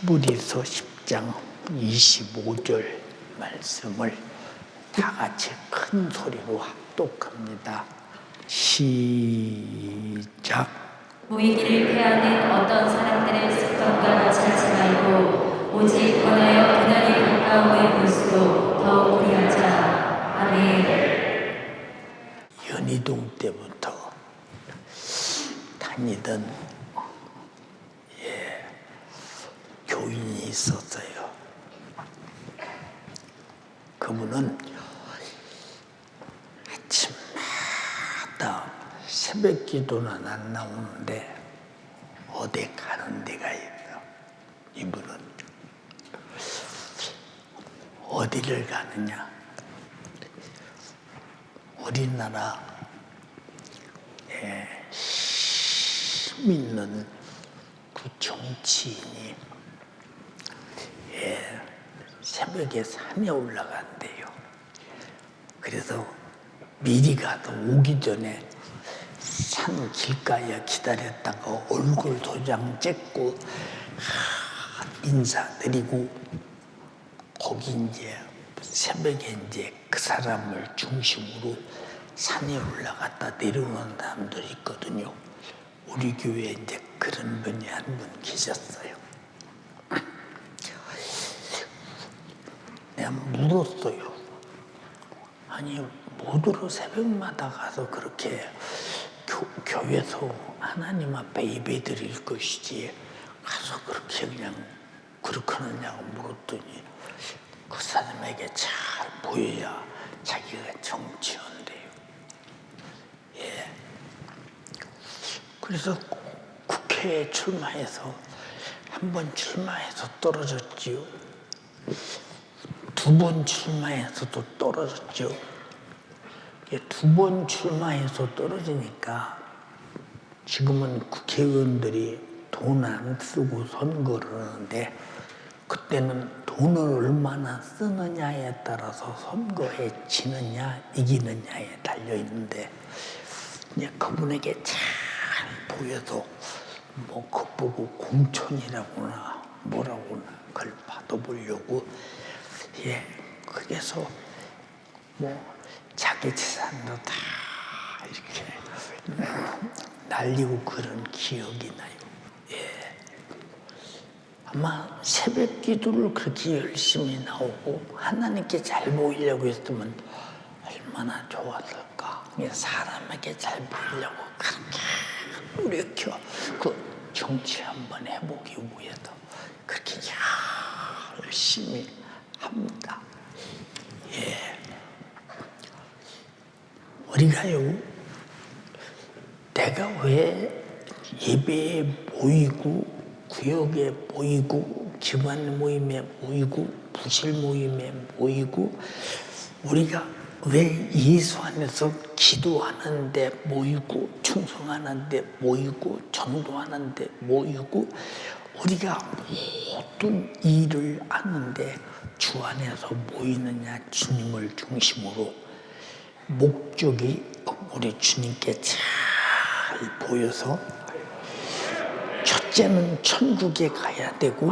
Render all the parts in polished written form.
히브리서 10장 25절 말씀을 다 같이 큰 소리로 합독합니다. 시작. 보이기를 패하는 어떤 사람들의 습관과 같이 하지 말고 오직 권하여 그날이 가까움을 볼수록 더욱 그리하자. 아멘. 연희동 때부터 다니던 교인이 있었어요. 그분은 아침마다 새벽 기도는 안 나오는데 어디 가는 데가 있어. 이분은 어디를 가느냐? 우리나라 힘 있는 그 정치인이 새벽에 산에 올라간대요. 그래서 미리 가서 오기 전에 산 길가에 기다렸다가 얼굴 도장 찍고 인사드리고 거기 이제 새벽에 이제 그 사람을 중심으로 산에 올라갔다 내려오는 사람들이 있거든요. 우리 교회에 이제 그런 분이 한 분 계셨어요. 내가 물었어요. 아니, 뭐더러 새벽마다 가서 그렇게 교회에서 하나님 앞에 예배 드릴 것이지 가서 그렇게 그냥 그렇게 하느냐고 물었더니 그 사람에게 잘 보여야 자기가 정치한대요. 그래서 국회에 출마해서 한 번 출마해서 떨어졌지요. 두 번 출마해서도 떨어졌죠. 두 번 출마해서 떨어지니까 지금은 국회의원들이 돈 안 쓰고 선거를 하는데 그때는 돈을 얼마나 쓰느냐에 따라서 선거에 지느냐 이기느냐에 달려있는데 이제 그분에게 잘 보여서 뭐 그거 보고 공천이라고나 뭐라고나 그걸 받아보려고 그래서 뭐 자기 재산도 다 이렇게 날리고 그런 기억이 나요. 아마 새벽 기도를 그렇게 열심히 나오고 하나님께 잘 보이려고 했으면 얼마나 좋았을까. 사람에게 잘 보이려고 그렇게 노력해 그 정치 한번 해보기 위해서 그렇게 열심히 합니다. 우리가요, 내가 왜 예배에 모이고 구역에 모이고 기관 모임에 모이고 부실 모임에 모이고 우리가 왜 예수 안에서 기도하는데 모이고 충성하는데 모이고 전도하는데 모이고 우리가 모든 일을 하는데 주 안에서 모이느냐 주님을 중심으로 목적이 우리 주님께 잘 보여서 첫째는 천국에 가야 되고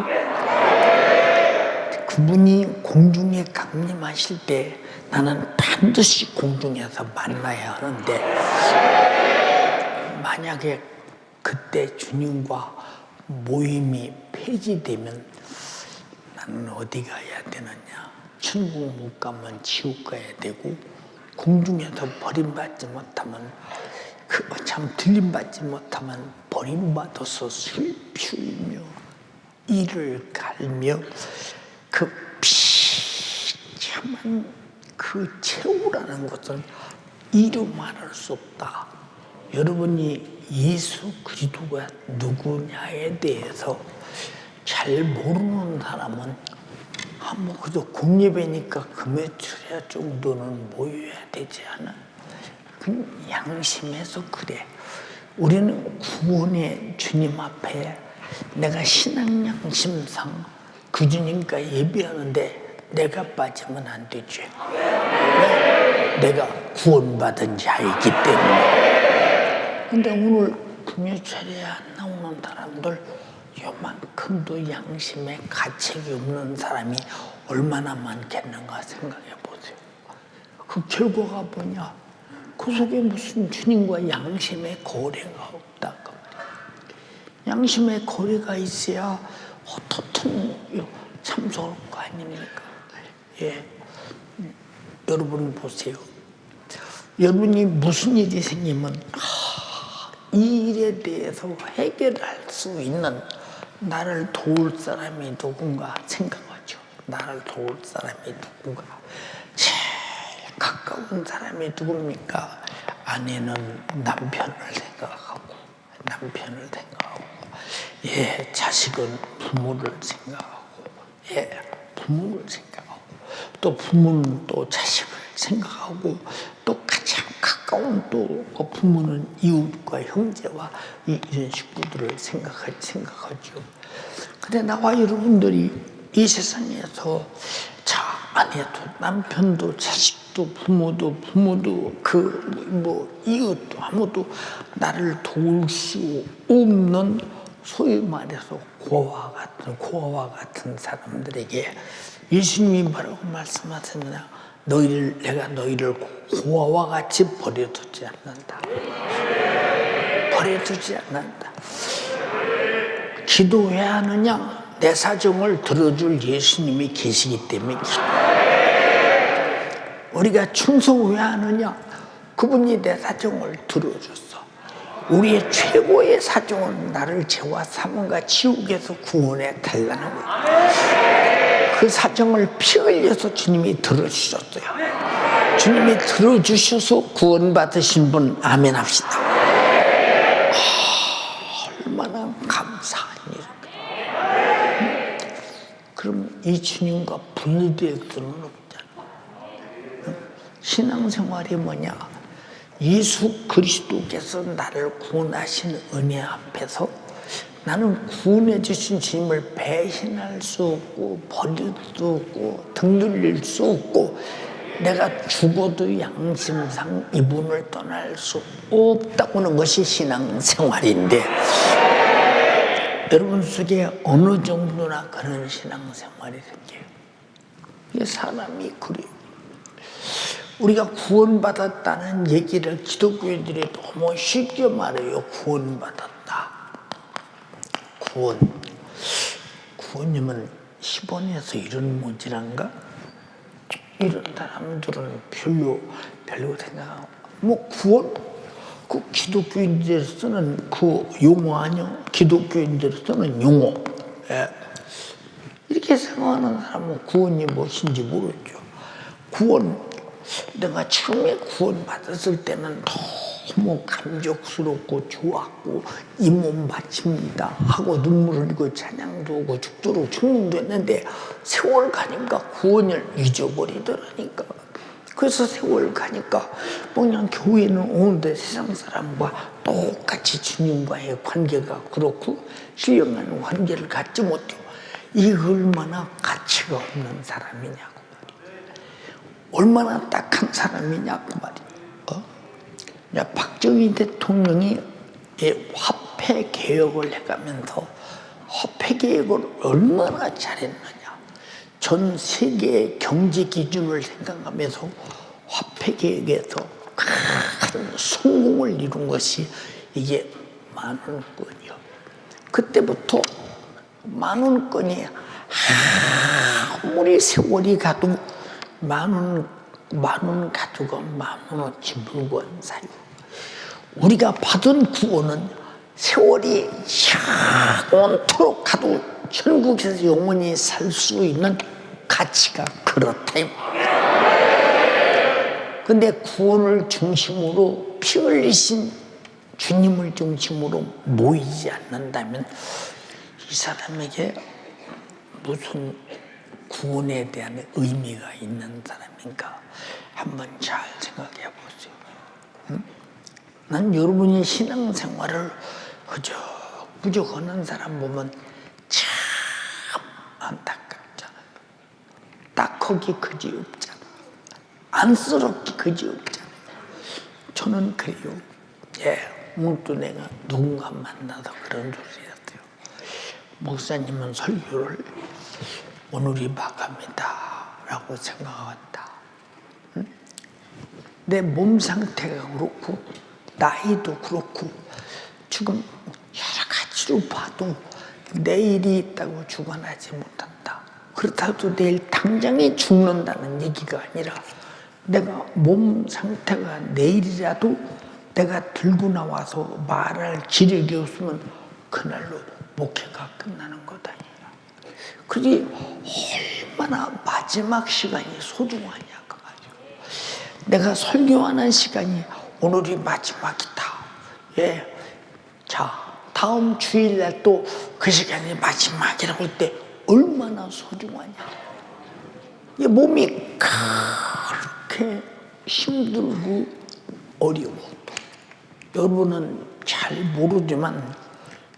그분이 공중에 강림하실 때 나는 반드시 공중에서 만나야 하는데 만약에 그때 주님과 모임이 폐지되면 나는 어디 가야 되느냐? 천국 못 가면 지옥 가야 되고 공중에서 버림받지 못하면 참 들림받지 못하면 버림받아서 슬피우며 이를 갈며 그 비참한 그 최후라는 것은 이루 말할 수 없다. 여러분이 예수 그리스도가 누구냐에 대해서 잘 모르는 사람은 뭐 그저 공예배니까 금요철야 정도는 모여야 되지 않아? 그 양심에서 그래. 우리는 구원의 주님 앞에 내가 신앙 양심상 그 주님과 예배하는데 내가 빠지면 안 되지. 왜? 내가 구원받은 자이기 때문에. 근데 오늘 금요철에 안 나오는 사람들 요만큼도 양심에 가책이 없는 사람이 얼마나 많겠는가 생각해 보세요. 그 결과가 뭐냐? 그 속에 무슨 주님과 양심의 거래가 없다. 양심의 거래가 있어야 어떻든 참소할 거 아닙니까? 예. 여러분 보세요. 여러분이 무슨 일이 생기면 이 일에 대해서 해결할 수 있는 나를 도울 사람이 누군가 생각하죠. 나를 도울 사람이 누군가. 제일 가까운 사람이 누굽니까? 아내는 남편을 생각하고 예, 자식은 부모를 생각하고 예, 부모를 생각하고 또 부모는 또 자식을 생각하고 또 가장 가까운 또 그 부모는 이웃과 형제와 이런 식구들을 생각하죠. 근데 나와 여러분들이 이 세상에서 자, 아내도 남편도 자식도 부모도 이웃도 아무도 나를 도울 수 없는 소위 말해서 고아와 같은 사람들에게 예수님이 뭐라고 말씀하셨느냐? 내가 너희를 고아와 같이 버려두지 않는다. 버려두지 않는다. 기도해야 하느냐? 내 사정을 들어줄 예수님이 계시기 때문에 우리가 충성해야 하느냐? 그분이 내 사정을 들어줬어. 우리의 최고의 사정은 나를 죄와 사망과 지옥에서 구원해 달라는 거예요. 그 사정을 피 흘려서 주님이 들어주셨어요. 주님이 들어주셔서 구원받으신 분 아멘 합시다. 얼마나 감사한 일입니까? 그럼 이 주님과 분리될 수는 없잖아. 신앙생활이 뭐냐? 예수 그리스도께서 나를 구원하신 은혜 앞에서 나는 구원해 주신 주님을 배신할 수 없고 버릴 수 없고 등 돌릴 수 없고 내가 죽어도 양심상 이분을 떠날 수 없다고 하는 것이 신앙생활인데 여러분 속에 어느 정도나 그런 신앙생활이 생겨요. 이게 사람이 그래요. 우리가 구원받았다는 얘기를 기독교인들이 너무 쉽게 말해요. 구원받았다. 구원이면 10원에서 이런 문제란가? 이런 사람들은 별로 생각하고 구원? 그 기독교인들이 쓰는 그 용어 아니요? 기독교인들이 쓰는 용어. 예. 이렇게 생각하는 사람은 구원이 무엇인지 모르죠. 내가 처음에 구원받았을 때는 너무 감격스럽고 좋았고 이 몸 바칩니다 하고 눈물을 흘리고 찬양도 하고 죽도록 죽는도 했는데 세월 가니까 구원을 잊어버리더라니까. 그래서 세월 가니까 그냥 교회는 오는데 세상 사람과 똑같이 주님과의 관계가 그렇고 신령한 관계를 갖지 못해요. 이게 얼마나 가치가 없는 사람이냐고. 얼마나 딱한 사람이냐고 말이야. 박정희 대통령이 화폐 개혁을 해가면서 화폐 개혁을 얼마나 잘했느냐. 전 세계의 경제 기준을 생각하면서 화폐 개혁에서 큰 성공을 이룬 것이 이게 10,000원권이요. 그때부터 10,000원권이 아무리 세월이 가도 10,000원 가지고 10,000원어치 물건 사요. 우리가 받은 구원은 세월이 영원토록 가도 천국에서 영원히 살 수 있는 가치가 그렇다. 근데 구원을 중심으로 피 흘리신 주님을 중심으로 모이지 않는다면 이 사람에게 무슨 구원에 대한 의미가 있는 사람인가 한번 잘 생각해 보세요. 응? 난 여러분이 신앙생활을 그저 하는 사람 보면 참 안타깝잖아요. 딱하기 그지없잖아. 안쓰럽기 그지없잖아. 저는 그래요. 문득 내가 누군가 만나서 그런 소리 했어요. 목사님은 설교를 오늘이 마감이다 라고 생각한다. 내 몸 상태가 그렇고 나이도 그렇고 지금 여러 가지로 봐도 내일이 있다고 죽어나지 못한다. 그렇다고 내일 당장에 죽는다는 얘기가 아니라 내가 몸 상태가 내일이라도 내가 들고 나와서 말할 지력이 없으면 그날로 목회가 끝나는 거다. 그게 얼마나 마지막 시간이 소중하냐 그 말이야. 내가 설교하는 시간이 오늘이 마지막이다. 예, 자 다음 주일날 또 그 시간이 마지막이라고 할 때 얼마나 소중하냐. 이 몸이 그렇게 힘들고 어려워. 여러분은 잘 모르지만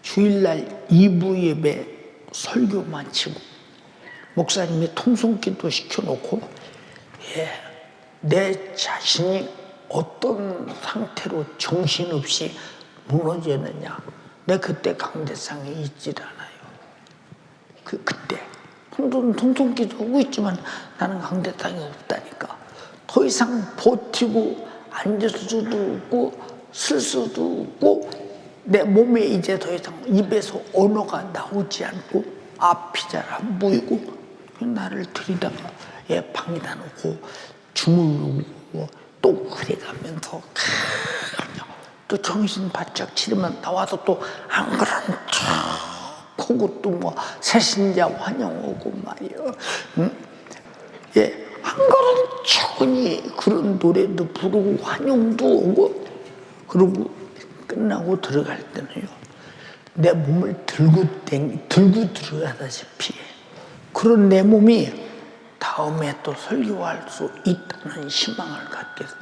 주일날 2부 예배 설교 마치고 목사님이 통성기도 시켜놓고 내 자신이 어떤 상태로 정신없이 무너지느냐. 내 그때 강대상에 있질 않아요. 그때 통성기도 하고 있지만 나는 강대상이 없다니까. 더 이상 버티고 앉을 수도 없고 쓸 수도 없고 내 몸에 이제 더 이상 입에서 언어가 나오지 않고 앞이 잘 안 보이고 나를 들이다가 방에다 놓고 주물르고 또 그래가면서 또 정신 바짝 치르면 나와서 또 안 그런 척하고 또 뭐 새신자 환영하고 말이요. 안 그런 척하니 그런 노래도 부르고 환영도 오고 그러고 끝나고 들어갈 때는요, 내 몸을 들고 들어가다시피 그런 내 몸이 다음에 또 설교할 수 있다는 희망을 갖겠어.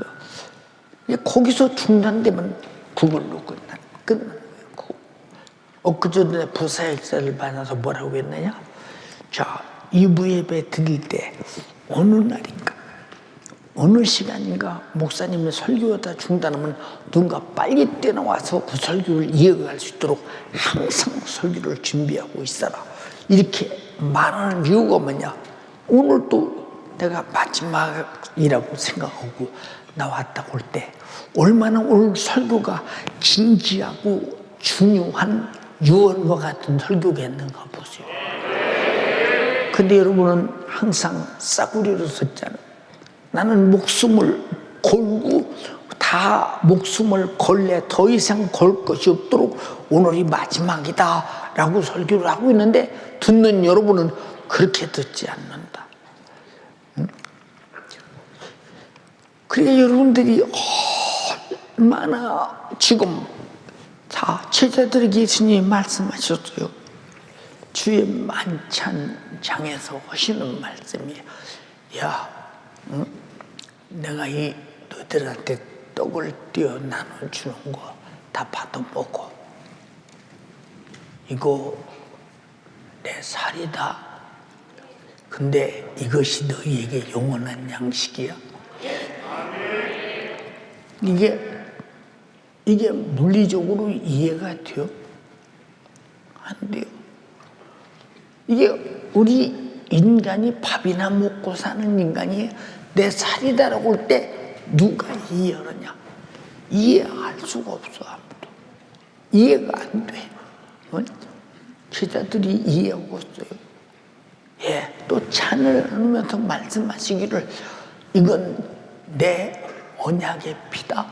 거기서 중단되면 그걸로 끝나는 거예요. 엊그전에 부사역사를 만나서 뭐라고 했느냐? 자, 2부 예배 드릴 때 어느 날인가 어느 시간인가 목사님이 설교하다 중단하면 누군가 빨리 뛰어나와서 그 설교를 이어갈 수 있도록 항상 설교를 준비하고 있어라. 이렇게 말하는 이유가 뭐냐? 오늘도 내가 마지막이라고 생각하고 나왔다고 할 때 얼마나 오늘 설교가 진지하고 중요한 유언과 같은 설교겠는가 보세요. 근데 여러분은 항상 싸구려로 썼잖아요. 나는 목숨을 걸고 다 목숨을 걸래 더 이상 걸 것이 없도록 오늘이 마지막이다 라고 설교를 하고 있는데 듣는 여러분은 그렇게 듣지 않는다. 그러니까 여러분들이 얼마나 지금 다 제자들에게 예수님이 말씀하셨어요. 주의 만찬장에서 하시는 말씀이에요. 야, 내가 이 너희들한테 떡을 띄어 나눠주는 거 다 받아먹어. 이거 내 살이다. 근데 이것이 너희에게 영원한 양식이야. 이게 물리적으로 이해가 돼요? 안 돼요. 이게 우리 인간이 밥이나 먹고 사는 인간이 내 살이다라고 할 때 누가 이해하느냐? 이해할 수가 없어. 아무도. 이해가 안 돼. 제자들이 이해하고 있어요. 또 찬을 하면서 말씀하시기를 이건 내 언약의 피다.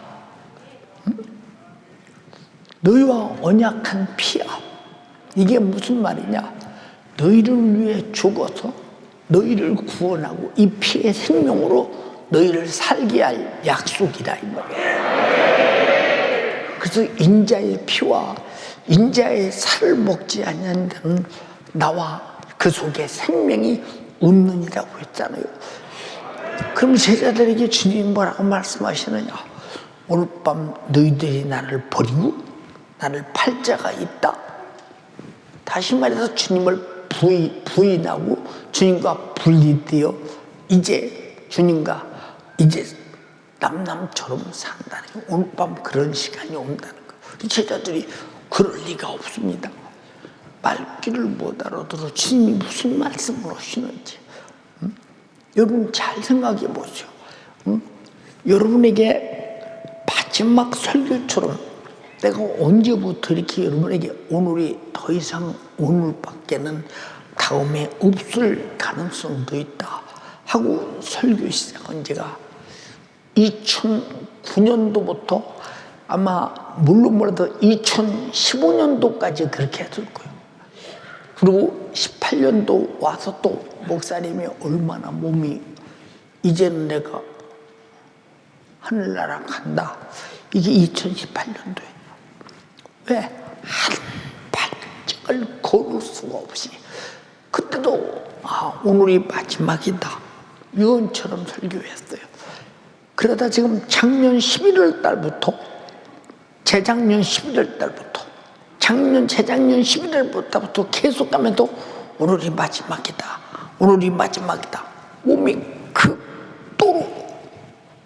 너희와 언약한 피야. 이게 무슨 말이냐? 너희를 위해 죽어서 너희를 구원하고 이 피의 생명으로 너희를 살게 할 약속이다 이 말이야. 그래서 인자의 피와 인자의 살을 먹지 않는다는 나와 그 속에 생명이 없느니라고 했잖아요. 그럼 제자들에게 주님이 뭐라고 말씀하시느냐? 오늘 밤 너희들이 나를 버리고 나를 팔 자가 있다. 다시 말해서 주님을 부인하고 주님과 분리되어 이제 주님과 이제 남남처럼 산다는 거예요. 오늘 밤 그런 시간이 온다는 거예요. 제자들이 그럴 리가 없습니다. 말귀를 못 알아들어 주님이 무슨 말씀을 하시는지. 여러분 잘 생각해 보세요. 여러분에게 마지막 설교처럼 내가 언제부터 이렇게 여러분에게 오늘이 더 이상 오늘밖에는 다음에 없을 가능성도 있다 하고 설교 시작한 제가 2009년도부터 아마 물론 몰라도 2015년도까지 그렇게 했을 거예요. 그리고 18년도 와서 또 목사님이 얼마나 몸이 이제는 내가 하늘나라 간다. 이게 2018년도에 왜? 한 발짝을 걸을 수가 없이 그때도 오늘이 마지막이다. 유언처럼 설교했어요. 그러다 지금 작년 11월 달부터 재작년 11월 달부터 재작년 11월부터 계속 가면서 오늘이 마지막이다. 오늘이 마지막이다. 몸이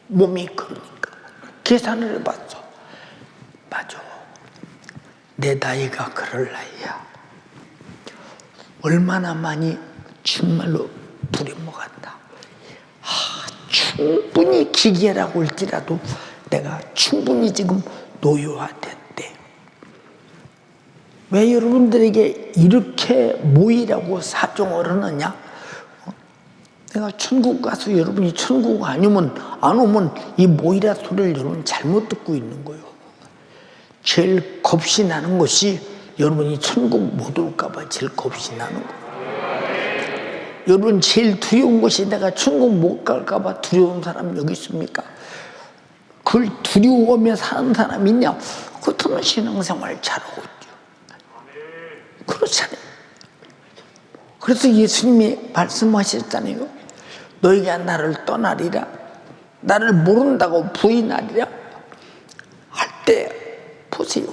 그러니까 계산을 해봤어. 맞아. 내 나이가 그럴 나이야. 얼마나 많이 정말로 부려먹었다. 충분히 기계라고 할지라도 내가 충분히 지금 노쇠화됐대. 왜 여러분들에게 이렇게 모이라고 사정을 하느냐? 내가 천국 가서 여러분이 천국 안 오면 이 모이라 소리를 여러분 잘못 듣고 있는 거예요. 제일 겁이 나는 것이 여러분이 천국 못 올까봐 제일 겁이 나는 거예요. 여러분 제일 두려운 것이 내가 천국 못 갈까봐 두려운 사람 여기 있습니까? 그걸 두려워하며 사는 사람 있냐? 그렇다면 신앙생활 잘하고 있죠. 그렇잖아요. 그래서 예수님이 말씀하셨잖아요. 너희가 나를 떠나리라, 나를 모른다고 부인하리라 할 때 보세요.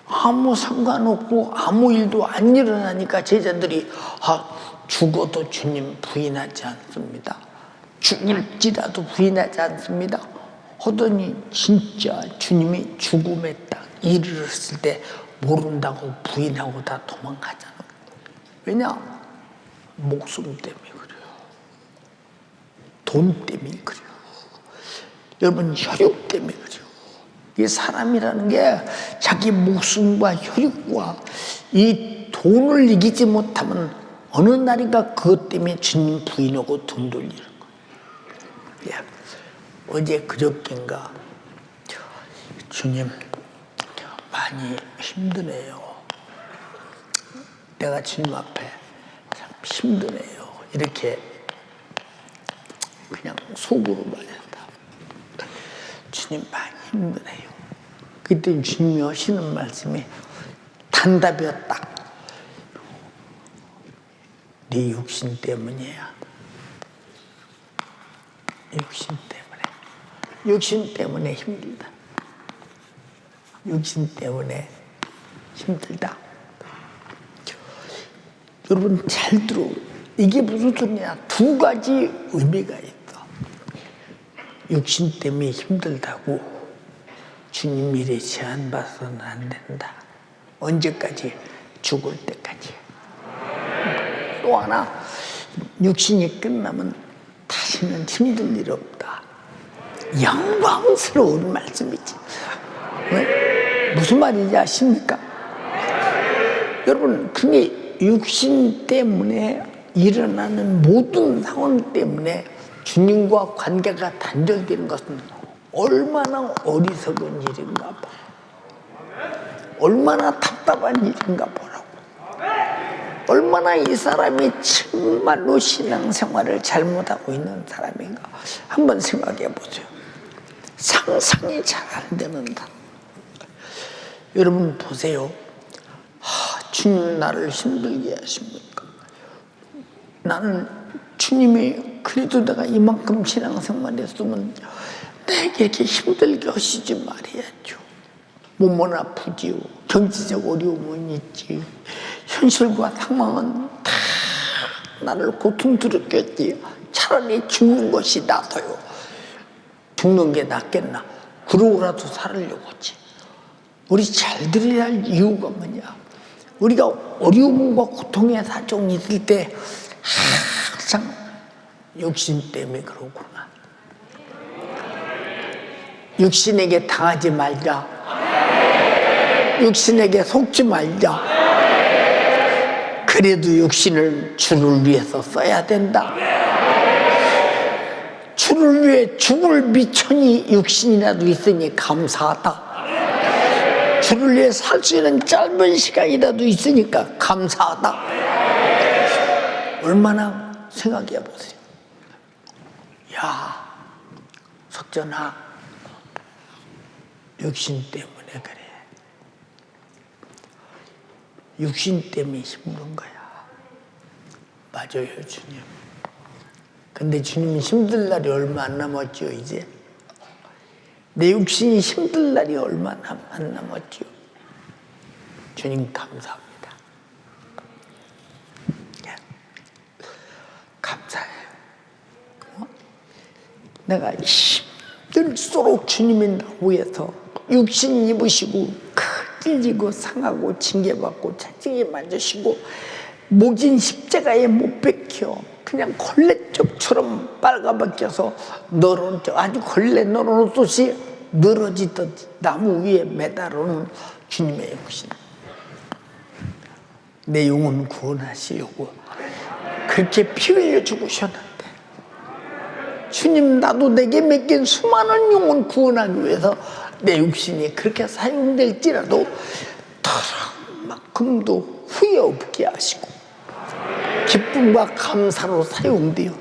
아무 상관없고 아무 일도 안 일어나니까 제자들이 죽어도 주님 부인하지 않습니다. 죽을지라도 부인하지 않습니다. 하더니 진짜 주님이 죽음에 딱 이르렀을 때 모른다고 부인하고 다 도망가잖아요. 왜냐? 목숨 때문에 그래요. 돈 때문에 그래요. 여러분 혈육 때문에 그래요. 이 사람이라는 게 자기 목숨과 혈육과 이 돈을 이기지 못하면 어느 날인가 그것 때문에 주님 부인하고 돈 돌리는 거예요. 어제 그저께인가 주님 많이 힘드네요. 내가 주님 앞에 참 힘드네요. 이렇게 그냥 속으로 말했다. 주님 많이 힘드네요. 그때 주님이 하시는 말씀이 단답이었다. 네 육신 때문이야. 육신 때문에 힘들다. 육신 때문에 힘들다. 여러분 잘 들어. 이게 무슨 소리냐? 두 가지 의미가 있어. 육신 때문에 힘들다고 주님 일에 제한받아서는 안 된다. 언제까지? 죽을 때까지. 또 하나, 육신이 끝나면 다시는 힘들 일 없다. 영광스러운 말씀이지. 네? 무슨 말인지 아십니까? 여러분, 그게 육신 때문에 일어나는 모든 상황 때문에 주님과 관계가 단절되는 것은 얼마나 어리석은 일인가 봐. 얼마나 답답한 일인가 보라고. 얼마나 이 사람이 정말로 신앙생활을 잘못하고 있는 사람인가 한번 생각해 보세요. 상상이 잘 안 되는 사람. 여러분 보세요. 주님 나를 힘들게 하십니까? 나는 주님이 그래도 내가 이만큼 신앙생활 했으면 내게 이렇게 힘들게 하시지 말아야죠. 몸은 아프지요. 경제적 어려움은 있지. 현실과 상황은 다 나를 고통스럽게 했지. 차라리 죽는 것이 낫아요. 죽는 게 낫겠나? 그러고라도 살으려고 하지. 우리 잘 들어야 할 이유가 뭐냐? 우리가 어려움과 고통의 사정이 있을 때 항상 육신 때문에 그러구나. 육신에게 당하지 말자. 육신에게 속지 말자. 그래도 육신을 주를 위해서 써야 된다. 주를 위해 죽을 미천이 육신이라도 있으니 감사하다. 주를 위해 살 수 있는 짧은 시간이라도 있으니까 감사하다. 얼마나 생각해 보세요. 야, 석전아, 육신 때문에 그래. 육신 때문에 힘든 거야. 맞아요, 주님. 근데 주님이 힘들 날이 얼마 안 남았죠, 이제. 내 육신이 힘들 날이 얼마 안 남았죠. 주님 감사합니다. 감사해요. 내가 힘들수록 주님이 나 위해서 육신 입으시고 찔리고 상하고 징계받고 채찍에 맞으시고 목진 십자가에 못 박혀 그냥 걸레쪽처럼 빨가벗겨서 아주 걸레 널어놓듯이 늘어지듯 나무 위에 매달아놓은 주님의 육신. 내 영혼 구원하시려고 그렇게 피 흘려 죽으셨는데 주님, 나도 내게 맡긴 수많은 영혼 구원하기 위해서 내 육신이 그렇게 사용될지라도 털만큼도 후회 없게 하시고 기쁨과 감사로 사용되어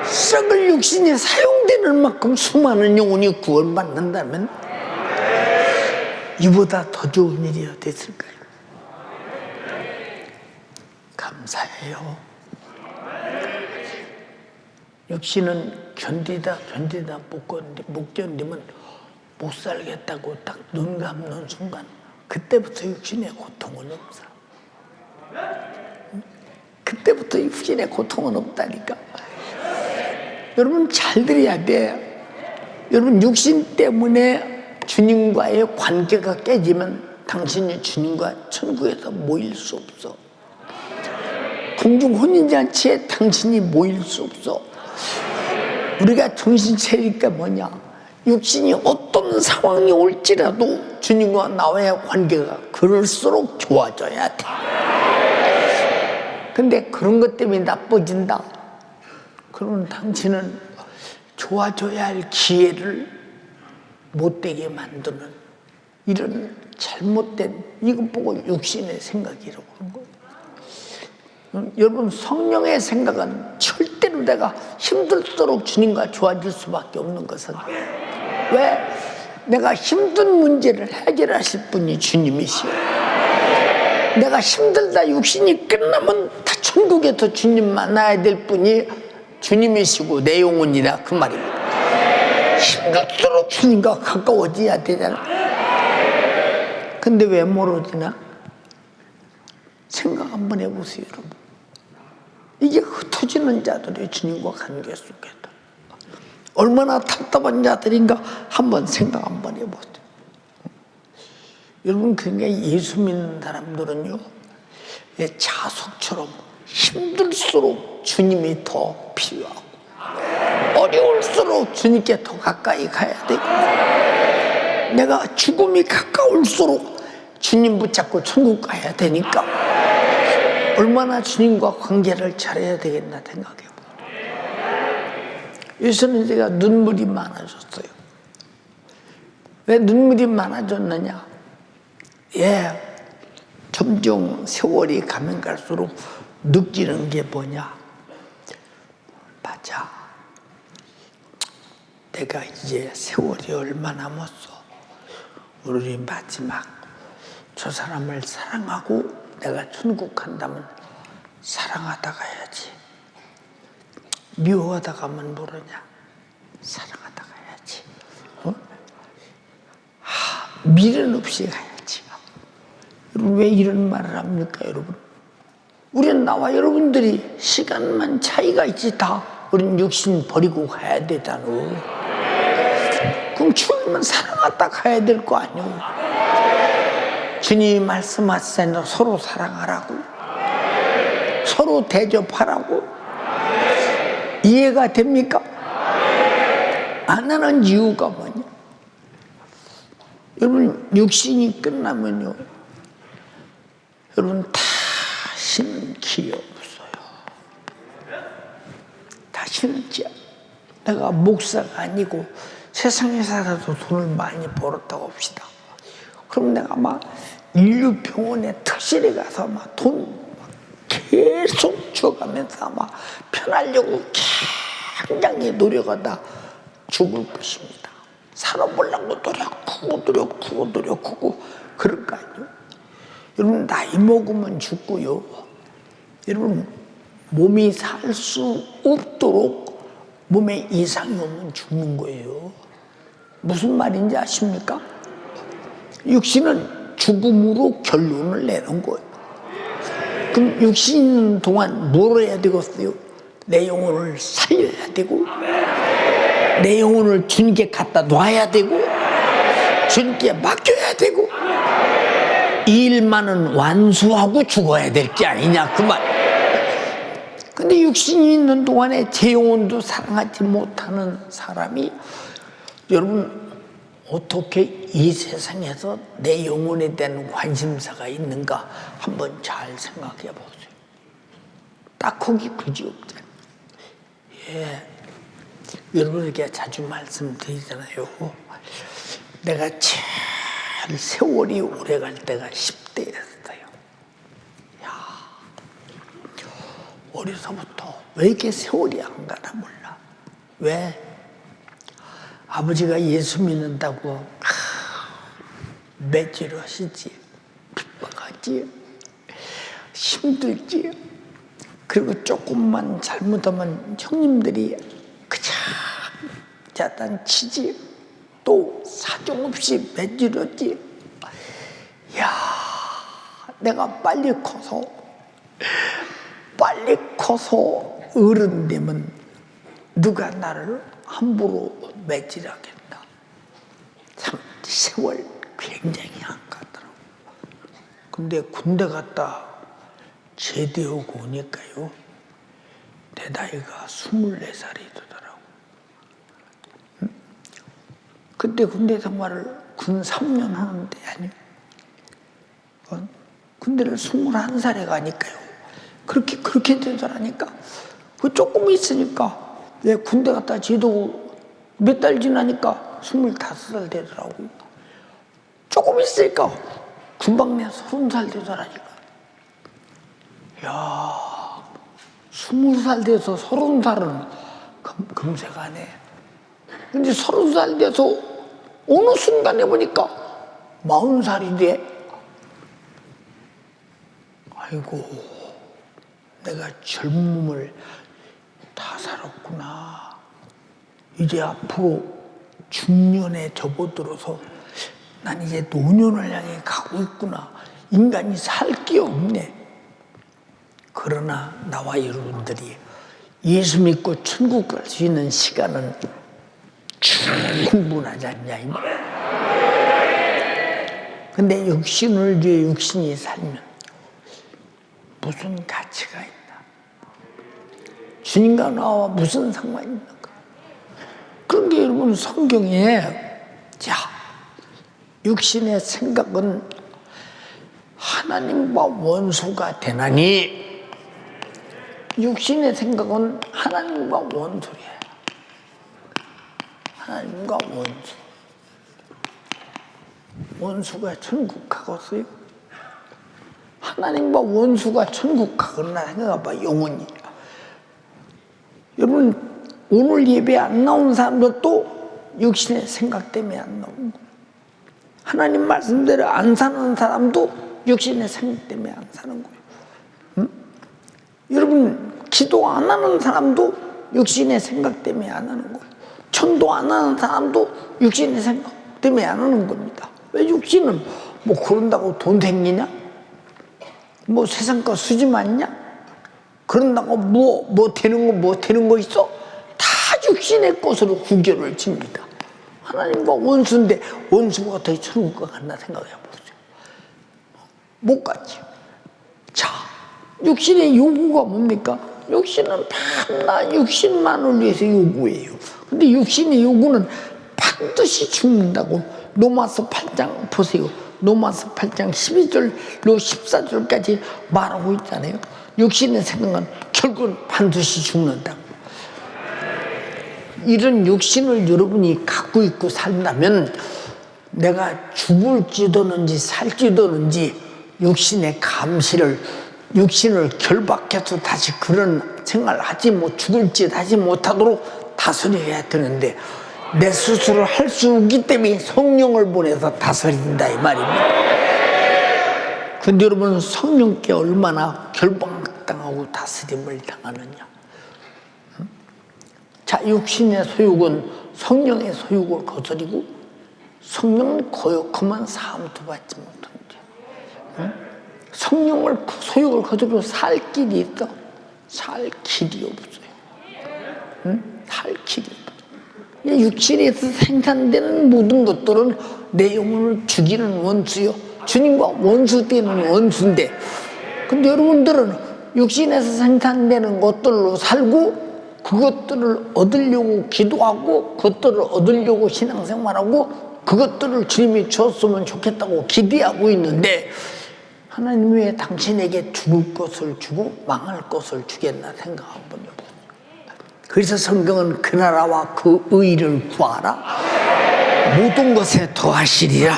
썩을 육신이 사용되는 만큼 수많은 영혼이 구원받는다면 이보다 더 좋은 일이 어디 있을까요? 감사해요. 육신은 견디다 못 견디면 못 살겠다고 딱 눈 감는 순간 그때부터 육신의 고통은 없어. 그때부터 육신의 고통은 없다니까. 여러분 잘 들어야 돼. 여러분 육신 때문에 주님과의 관계가 깨지면 당신이 주님과 천국에서 모일 수 없어. 공중 혼인잔치에 당신이 모일 수 없어. 우리가 정신 차리니까 뭐냐, 육신이 어떤 상황이 올지라도 주님과 나와의 관계가 그럴수록 좋아져야 돼. 근데 그런 것 때문에 나빠진다 그러면 당신은 좋아져야 할 기회를 못되게 만드는 이런 잘못된, 이것 보고 육신의 생각이라고 하는 거예요. 여러분 성령의 생각은 절대로 내가 힘들도록 주님과 좋아질 수밖에 없는 것은, 왜? 내가 힘든 문제를 해결하실 분이 주님이시오. 내가 힘들다 육신이 끝나면 다 천국에서 주님 만나야 될 분이 주님이시고 내 영혼이라 그 말입니다. 힘들도록 주님과 가까워져야 되잖아. 근데 왜 멀어지나? 생각 한번 해보세요, 여러분. 이게 흩어지는 자들이 주님과 관계 속에다 얼마나 답답한 자들인가 한번 생각 한번 해보세요. 여러분, 그러니까 예수 믿는 사람들은요, 자석처럼 힘들수록 주님이 더 필요하고 어려울수록 주님께 더 가까이 가야 되고, 내가 죽음이 가까울수록 주님 붙잡고 천국 가야 되니까 얼마나 주님과 관계를 잘해야 되겠나 생각해요. 요새는 제가 눈물이 많아졌어요. 왜 눈물이 많아졌느냐? 점점 세월이 가면 갈수록 느끼는 게 뭐냐? 맞아. 내가 이제 세월이 얼마 남았어. 우리 마지막 저 사람을 사랑하고 내가 천국 간다면 사랑하다 가야지. 미워하다 가면 모르냐? 사랑하다 가야지. 미련 없이 가야지. 여러분, 왜 이런 말을 합니까, 여러분? 우리는 나와 여러분들이 시간만 차이가 있지 다 우린 육신 버리고 가야 되잖아. 그럼 죽으면 사랑하다 가야 될 거 아니오. 주님이 말씀하시잖아요. 서로 사랑하라고, 서로 대접하라고. 이해가 됩니까? 안 하는 이유가 뭐냐? 여러분, 육신이 끝나면요, 여러분 다시는 기회 없어요. 다시는 기회. 내가 목사가 아니고 세상에 살아도 돈을 많이 벌었다고 합시다. 그럼 내가 막 인류병원에 특실에 가서 막 돈 계속 줘가면서 막 편하려고 굉장히 노력하다 죽을 것입니다. 살아보려고 노력하고 그럴 거 아니에요. 여러분, 나이 먹으면 죽고요, 여러분 몸이 살 수 없도록 몸에 이상이 오면 죽는 거예요. 무슨 말인지 아십니까? 육신은 죽음으로 결론을 내는 거예요. 그럼 육신 있는 동안 뭘 해야 되겠어요? 내 영혼을 살려야 되고, 내 영혼을 주님께 갖다 놔야 되고, 주님께 맡겨야 되고, 이 일만은 완수하고 죽어야 될 게 아니냐, 그 말. 근데 육신이 있는 동안에 제 영혼도 사랑하지 못하는 사람이, 여러분 어떻게 이 세상에서 내 영혼에 대한 관심사가 있는가 한번 잘 생각해 보세요. 딱 거기 그지 없잖아요. 예, 여러분에게 자주 말씀드리잖아요. 내가 제일 세월이 오래 갈 때가 10대였어요. 야, 어려서부터 왜 이렇게 세월이 안 가나 몰라. 왜? 아버지가 예수 믿는다고 매질 하시지, 핍박하지, 힘들지. 그리고 조금만 잘못하면 형님들이 그냥 자단 치지, 또 사정없이 매질렀지. 야, 내가 빨리 커서 어른 되면 누가 나를 함부로 매질하겠다. 참 세월 굉장히 안 가더라고. 근데 군대 갔다 제대하고 오니까요, 내 나이가 24살이 되더라고. 그때 군대 생활을 군 3년 하는데 아니요, 군대를 21살에 가니까요, 그렇게 되더라니까. 그 조금 있으니까, 내 군대 갔다 제도 몇 달 지나니까 25살 되더라고. 조금 있으니까 금방 내 30살 되더라니까. 야, 20살 돼서 30살은 금세 가네. 근데 30살 돼서 어느 순간에 보니까 40살이 돼. 아이고, 내가 젊음을 다 살았구나. 이제 앞으로 중년에 접어들어서 난 이제 노년을 향해 가고 있구나. 인간이 살 게 없네. 그러나 나와 여러분들이 예수 믿고 천국 갈 수 있는 시간은 충분하지 않냐 이 말. 근데 육신을 위해 육신이 살면 무슨 가치가 있나? 주님과 나와 무슨 상관이 있는가? 그런데 여러분, 성경에 자, 육신의 생각은 하나님과 원수가 되나니, 육신의 생각은 하나님과 원수래. 하나님과 원수. 원수가 천국 가겠어요? 하나님과 원수가 천국 가거나 생각해봐, 영원히. 여러분, 오늘 예배 안 나온 사람들도 육신의 생각 때문에 안 나오는 거예요. 하나님 말씀대로 안 사는 사람도 육신의 생각 때문에 안 사는 거예요. 응? 여러분, 기도 안 하는 사람도 육신의 생각 때문에 안 하는 거예요. 전도 안 하는 사람도 육신의 생각 때문에 안 하는 겁니다. 왜? 육신은 뭐 그런다고 돈 생기냐? 뭐 세상 거 수지 많냐? 그런다고 뭐 되는 거 있어? 다 육신의 것으로 구결을 집니다. 하나님과 원수인데 원수가 어떻게 천국 갔나 생각해 보세요. 못 가지. 자, 육신의 요구가 뭡니까? 육신은 맨날 육신만을 위해서 요구해요. 근데 육신의 요구는 반드시 죽는다고. 로마서 8장 보세요. 로마서 8장 12절로 14절까지 말하고 있잖아요. 육신의 생각은 결국은 반드시 죽는다고. 이런 육신을 여러분이 갖고 있고 산다면 내가 죽을지도는지 살지도는지 육신의 감시를, 육신을 결박해서 다시 그런 생활을 하지 못, 죽을지 하지 못하도록 다스려야 되는데 내 스스로 할 수 없기 때문에 성령을 보내서 다스린다 이 말입니다. 근데 여러분 성령께 얼마나 결박당하고 다스림을 당하느냐. 자, 육신의 소욕은 성령의 소욕을 거스리고 성령은 거역하면 사함도 받지 못한대. 성령을 소욕을 거스리고 살 길이 있어? 살 길이 없어요. 살 길이 없어요. 육신에서 생산되는 모든 것들은 내 영혼을 죽이는 원수요. 주님과 원수되는 원수인데, 근데 여러분들은 육신에서 생산되는 것들로 살고 그것들을 얻으려고 기도하고 그것들을 얻으려고 신앙생활하고 그것들을 주님이 주었으면 좋겠다고 기대하고 있는데 하나님 왜 당신에게 죽을 것을 주고 망할 것을 주겠나 생각 한번 해보세요. 그래서 성경은 그 나라와 그 의를 구하라 모든 것에 더하시리라.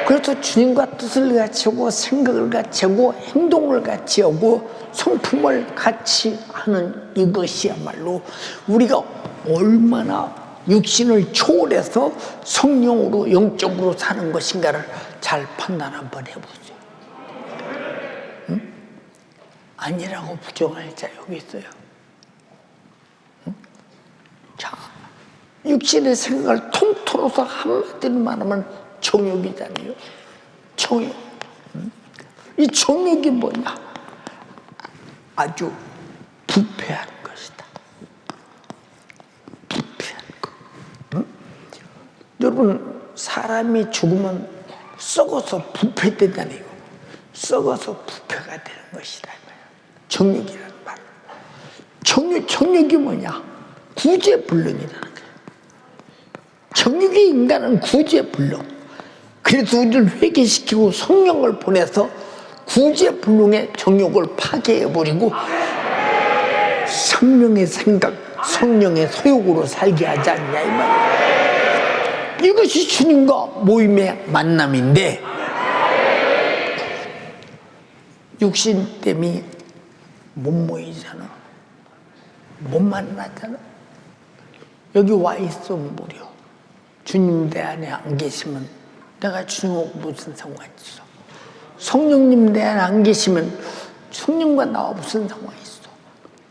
그래서 주님과 뜻을 같이 하고 생각을 같이 하고 행동을 같이 하고 성품을 같이 하는 이것이야말로 우리가 얼마나 육신을 초월해서 성령으로 영적으로 사는 것인가를 잘 판단 한번 해보세요. 응? 아니라고 부정할 자 여기 있어요. 응? 자, 육신의 생각을 통틀어서 한마디로 말하면 정욕이잖아요. 정욕. 이 정욕이 뭐냐? 아주 부패한 것이다. 부패한 것. 응? 여러분 사람이 죽으면 썩어서 부패되잖아요. 썩어서 부패가 되는 것이다. 정욕이라는 말. 정욕이 뭐냐? 구제불능이라는 거예요. 정욕이 인간은 구제불능. 그래서 우리를 회개시키고 성령을 보내서 구제불능의 정욕을 파괴해버리고 성령의 생각, 성령의 소욕으로 살게 하지 않냐 이 말이에요. 이것이 주님과 모임의 만남인데 육신 때문에 못 모이잖아. 못 만나잖아. 여기 와 있어 무려. 주님 내 안에 안 계시면 내가 주님하고 무슨 상관이 있어. 성령님 내 안에 안 계시면 성령과 나와 무슨 상관이 있어.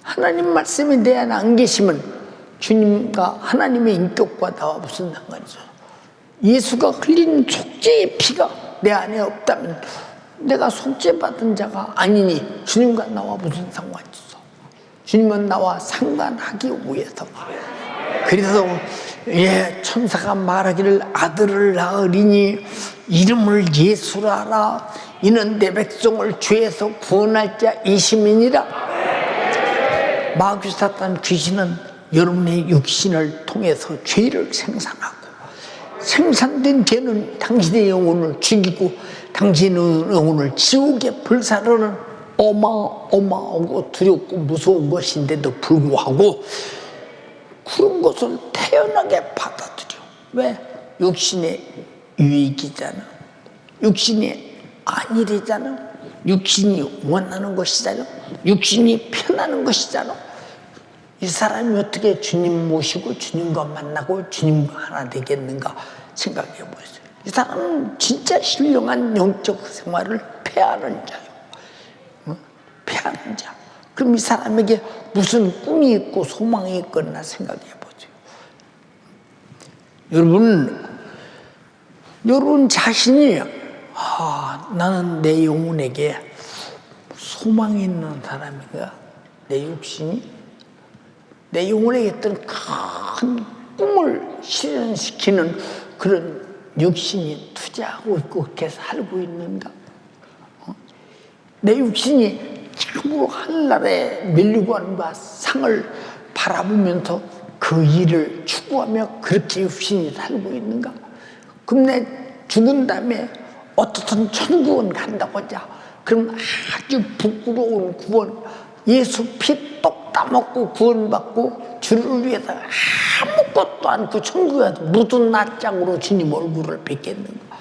하나님 말씀이 내 안에 안 계시면 주님과 하나님의 인격과 나와 무슨 상관이 있어. 예수가 흘린 속죄의 피가 내 안에 없다면 내가 속죄받은 자가 아니니 주님과 나와 무슨 상관이 있어. 주님은 나와 상관하기 위해서. 그래서 천사가 말하기를 아들을 낳으리니 이름을 예수라 하라. 이는 내 백성을 죄에서 구원할 자 이심이니라. 마귀 사탄 귀신은 여러분의 육신을 통해서 죄를 생산하고 생산된 죄는 당신의 영혼을 죽이고 당신의 영혼을 지옥에 불사르는 어마어마하고 두렵고 무서운 것인데도 불구하고 그런 것을 태연하게 받아들여. 왜? 육신의 유익이잖아. 육신이 안일이잖아. 육신이 원하는 것이잖아. 육신이 편하는 것이잖아. 이 사람이 어떻게 주님 모시고 주님과 만나고 주님과 하나 되겠는가 생각해 보세요. 이 사람은 진짜 신령한 영적 생활을 폐하는 자요. 폐하는 자. 그럼 이 사람에게 무슨 꿈이 있고 소망이 있거나 생각해 보세요. 여러분 자신이 나는 내 영혼에게 소망이 있는 사람인가? 내 육신이 내 영혼에게 어떤 큰 꿈을 실현시키는 그런 육신이 투자하고 있고 그렇게 살고 있는가? 내 육신이 참으로 하늘나라의 면류관과 상을 바라보면서 그 일을 추구하며 그렇게 육신이 살고 있는가? 그럼 내 죽은 다음에 어떻든 천국은 간다고 하자. 그럼 아주 부끄러운 구원, 예수 피 똑 따먹고 구원받고 주를 위해서 아무것도 않고 천국에 가서 묻은 낯장으로 주님 얼굴을 뵙겠는가?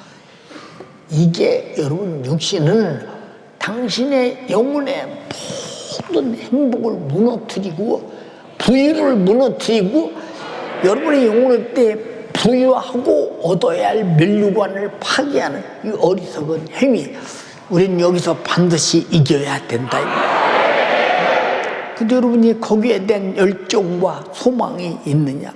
이게 여러분 육신은 당신의 영혼의 모든 행복을 무너뜨리고 부유를 무너뜨리고 여러분의 영혼을 때 부유하고 얻어야 할 면류관을 파괴하는 이 어리석은 행위, 우리는 여기서 반드시 이겨야 된다. 근데 여러분이 거기에 대한 열정과 소망이 있느냐?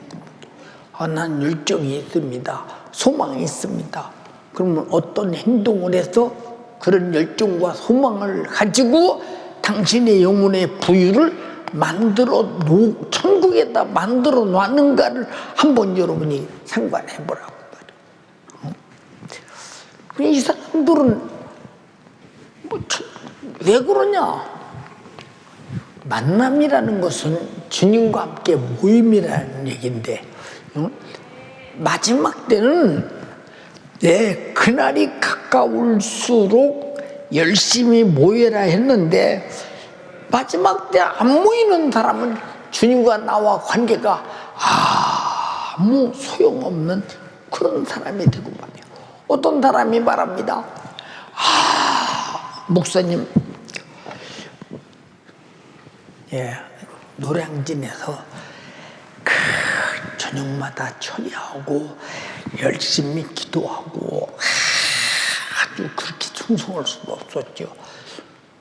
난 열정이 있습니다. 소망이 있습니다. 그러면 어떤 행동을 해서 그런 열정과 소망을 가지고 당신의 영혼의 부유를 천국에다 만들어 놨는가를 한번 여러분이 상관해 보라고 말이에요. 이 사람들은 왜 그러냐? 만남이라는 것은 주님과 함께 모임이라는 얘기인데, 마지막 때는 그날이 가까울수록 열심히 모여라 했는데, 마지막 때 안 모이는 사람은 주님과 나와 관계가 아무 소용없는 그런 사람이 되고 말이에요. 어떤 사람이 말합니다. 목사님, 노량진에서 저녁마다 철야하고 열심히 기도하고 아주 그렇게 충성할 수가 없었죠.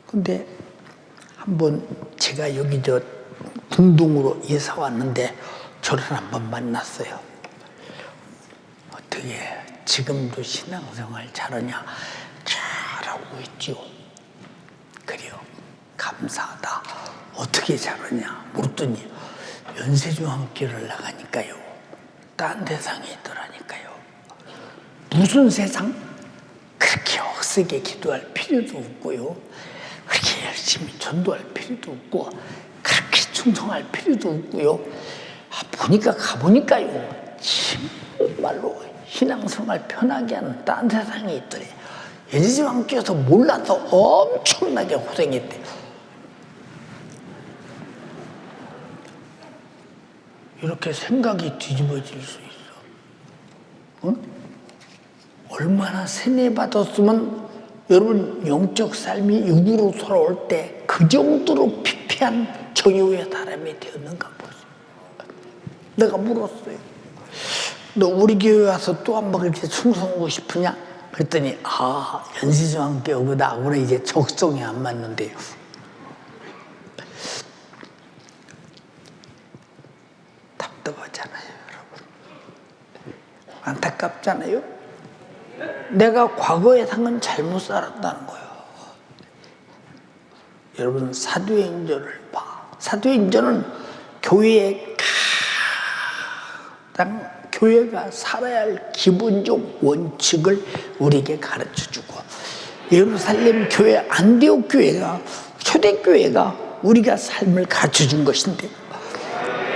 근데 한번 제가 여기 궁동으로 이사 왔는데 저를 한번 만났어요. 어떻게 지금도 신앙생활 잘하냐? 잘하고 있죠. 그래요. 감사하다. 어떻게 잘하냐? 물었더니 연세중앙교를 나가니까요. 딴 세상에 있더라니까요. 무슨 세상? 그렇게 억세게 기도할 필요도 없고요. 그렇게 열심히 전도할 필요도 없고 그렇게 충성할 필요도 없고요. 가보니까요. 정말로 신앙생활 편하게 하는 딴 세상에 있더래. 연세중앙교에서 몰라서 엄청나게 고생했대. 이렇게 생각이 뒤집어질 수 있어. 응? 얼마나 세뇌받았으면 여러분 영적 삶이 육으로 돌아올 때 그 정도로 피폐한 정욕의 사람이 되었는가 보세요. 내가 물었어요. 너 우리 교회 와서 또 한 번 그렇게 충성하고 싶으냐? 그랬더니 연세중앙교하고 나하고는 이제 적성이 안 맞는데요. 답답하잖아요, 여러분. 안타깝잖아요. 내가 과거의 상은 잘못 살았다는 거예요. 여러분, 사도행전을 봐. 사도행전은 교회가 살아야 할 기본적 원칙을 우리에게 가르쳐주고, 예루살렘 교회, 안디옥 교회가, 초대교회가 우리가 삶을 가르쳐준 것인데,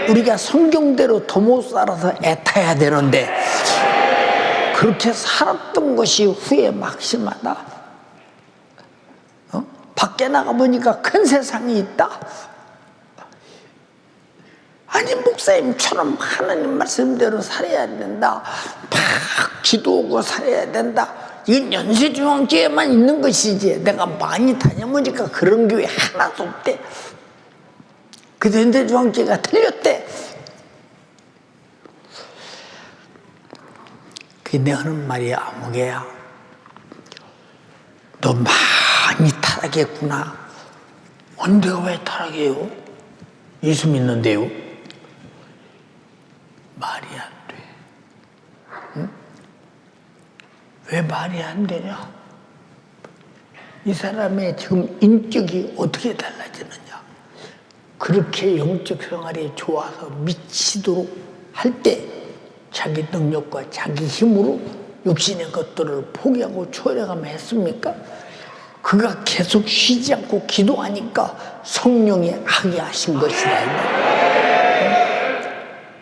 우리가 성경대로 더 못 살아서 애타야 되는데, 그렇게 살았던 것이 후에 막심하다. 밖에 나가보니까 큰 세상이 있다. 아니, 목사님처럼 하나님 말씀대로 살아야 된다. 막 기도하고 살아야 된다. 이건 연세중앙교회만 있는 것이지. 내가 많이 다녀보니까 그런 교회 하나도 없대. 그 연세중앙교회가 틀렸대. 그게 내가 하는 말이 아무개야. 너 많이 타락했구나. 내가 왜 타락해요? 예수 믿는데요. 말이 안 돼. 응? 왜 말이 안 되냐? 이 사람의 지금 인격이 어떻게 달라지느냐? 그렇게 영적 생활이 좋아서 미치도록 할 때 자기 능력과 자기 힘으로 육신의 것들을 포기하고 초래하며 했습니까? 그가 계속 쉬지 않고 기도하니까 성령이 하게 하신 것이다.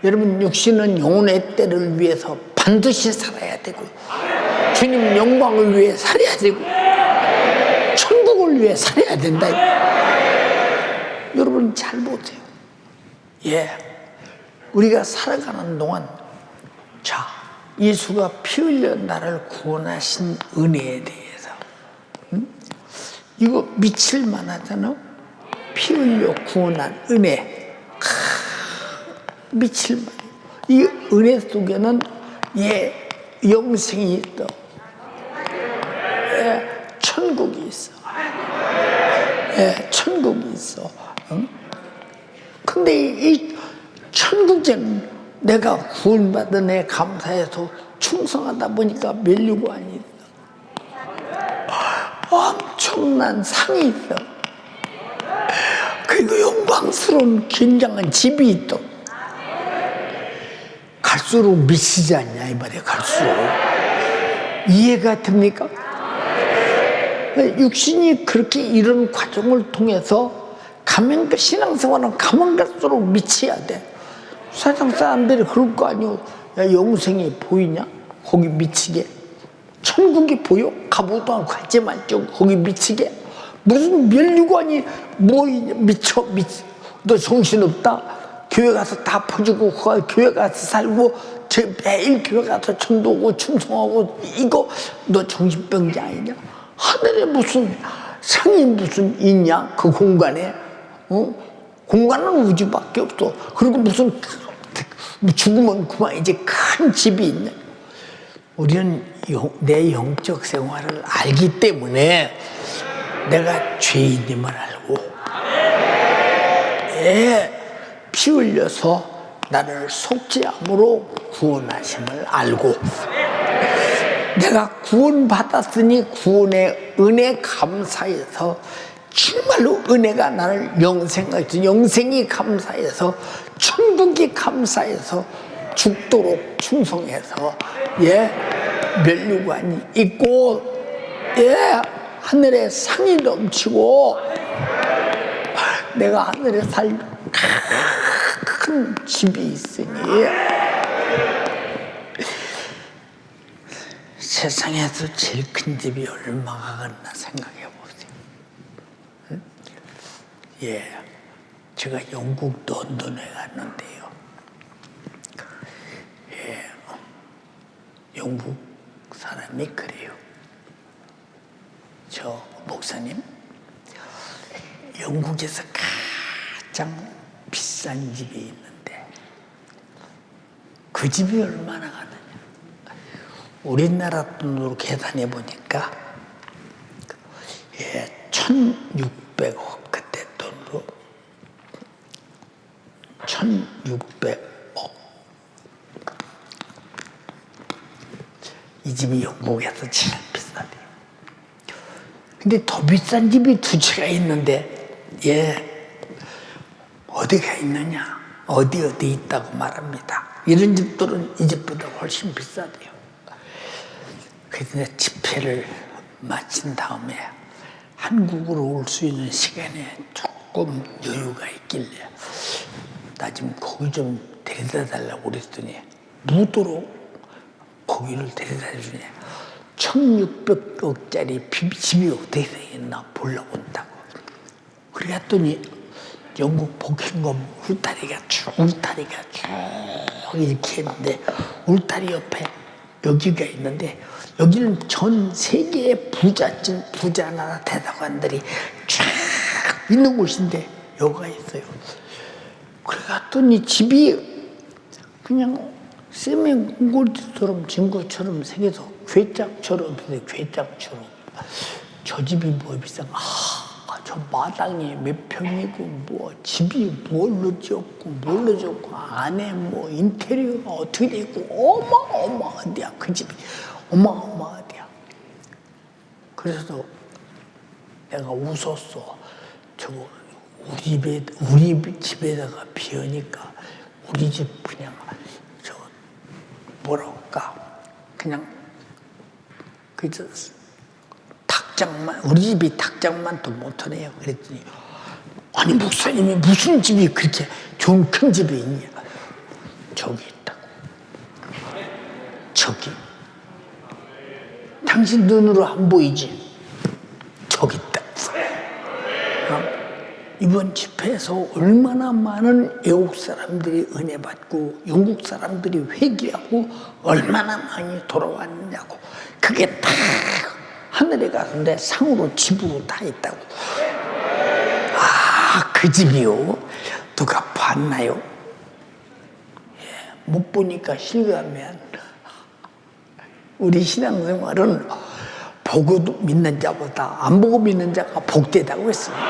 여러분, 육신은 영혼의 때를 위해서 반드시 살아야 되고, 주님 영광을 위해 살아야 되고, 천국을 위해 살아야 된다. 여러분 잘 보세요. 예, 우리가 살아가는 동안, 자, 예수가 피 흘려 나를 구원하신 은혜에 대해서, 이거 미칠만 하잖아. 피 흘려 구원한 은혜, 미칠만. 이 은혜 속에는 예, 영생이 있어, 예, 천국이 있어, 예, 천국이 있어. 근데 이 천국에는 내가 구원받은 애 감사해서 충성하다 보니까 멸류관이 있어. 엄청난 상이 있어. 그리고 영광스러운 굉장한 집이 있어. 갈수록 미치지 않냐 이 말이야. 갈수록. 이해가 됩니까? 육신이 그렇게 이런 과정을 통해서 가면, 신앙생활은 가면 갈수록 미쳐야 돼. 세상 사람들이 그럴 거 아니오. 야, 영생이 보이냐? 거기 미치게. 천국이 보여? 가보도 않고 가지만 좀 거기 미치게. 무슨 멸류관이 뭐 미쳐. 너 정신없다. 교회 가서 다 퍼주고 교회 가서 살고 매일 교회 가서 전도하고 충성하고, 이거 너 정신병자 아니냐? 하늘에 무슨 상이 무슨 있냐? 그 공간에. 공간은 우주밖에 없어. 그리고 무슨 죽으면 그만 이제 큰 집이 있네. 우리는 내 영적 생활을 알기 때문에 내가 죄인임을 알고, 예, 피 흘려서 나를 속죄함으로 구원하심을 알고, 내가 구원받았으니 구원의 은혜 감사해서, 정말로 은혜가 나를 영생이 감사해서, 천국이 감사해서 죽도록 충성해서, 예, 멸류관이 있고, 예, 하늘에 상이 넘치고, 내가 하늘에 살 큰 집이 있으니, 세상에서 제일 큰 집이 얼마가 갔나 생각해 보세요. 응? 예, 제가 영국 런던에 갔는데요. 예, 영국 사람이 그래요. 저 목사님, 영국에서 가장 비싼 집이 있는데 그 집이 얼마나 가느냐? 우리나라 돈으로 계산해 보니까, 예, 1,600억, 그때 돈으로 1,600억. 이 집이 영국에서 제일 비싸대요. 근데 더 비싼 집이 두 채가 있는데, 예, 어디가 있느냐? 어디 있다고 말합니다. 이런 집들은 이 집보다 훨씬 비싸대요. 그래서 집회를 마친 다음에 한국으로 올 수 있는 시간에 조금 여유가 있길래 나 지금 거기 좀 데려다 달라고 그랬더니 무도로 거기를 데려다 주냐. 1,600억짜리 집이 어떻게 생겼나 보려고 온다고. 그랬더니 영국 버킹엄 울타리가 쭉 이렇게 있는데, 울타리 옆에 여기가 있는데, 여기는 전 세계의 부자나 대사관들이 쫙 있는 곳인데 여기가 있어요. 그래갔더니 집이 그냥 세미골드처럼 증거처럼 생겨서 괴짝처럼 저 집이 뭐 비싼가? 저 마당이 몇 평이고 뭐 집이 뭘로 지었고 안에 뭐 인테리어가 어떻게 되고 어마어마하대야. 그 집이 어마어마하대야. 그래서 내가 웃었어. 저거 우리 집에다가 비우니까 우리 집 그냥 저 뭐라 할까, 그냥 그저 탁 닭장만, 우리 집이 닭장만 더 못하네요. 그랬더니 아니 목사님이 무슨 집이 그렇게 좋은 큰 집이 있냐. 저기 있다고. 저기. 당신 눈으로 안 보이지? 저기 있다. 이번 집회에서 얼마나 많은 외국 사람들이 은혜 받고 영국 사람들이 회개하고 얼마나 많이 돌아왔느냐고. 그게 다 하늘에 가는데 상으로 집으로 다 있다고. 아, 그 집이요? 누가 봤나요? 예, 못 보니까 실감면 우리 신앙생활은 보고 믿는 자보다 안 보고 믿는 자가 복되다고 했습니다.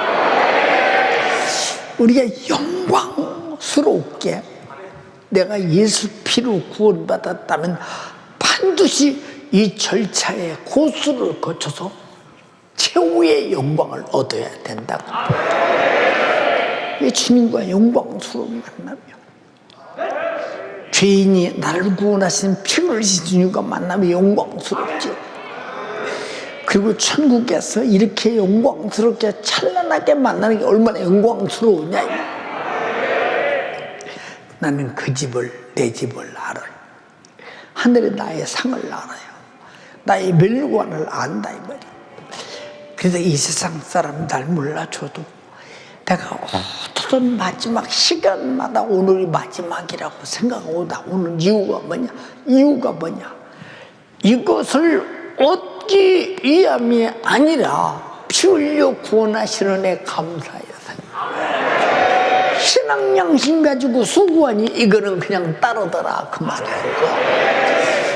우리가 영광스럽게 내가 예수 피로 구원받았다면 반드시 이 절차의 고수를 거쳐서 최후의 영광을 얻어야 된다고. 주님과 영광스러운 만나며 죄인이 나를 구원하신 피를 흘리신 주님과 만나면 영광스럽지. 그리고 천국에서 이렇게 영광스럽게 찬란하게 만나는 게 얼마나 영광스러우냐. 나는 그 집을, 내 집을 알아요. 하늘에 나의 상을 알아요. 나의 멸관을 안다 이 말이야. 그래서 이 세상 사람 날 몰라줘도 내가 어떤 마지막 시간마다 오늘이 마지막이라고 생각하고 나오는 이유가 뭐냐? 이유가 뭐냐? 이것을 얻기 위함이 아니라 피 흘려 구원하시는 애 감사해서. 신앙 양심 가지고 수고하니 이거는 그냥 따르더라 그 말이에요.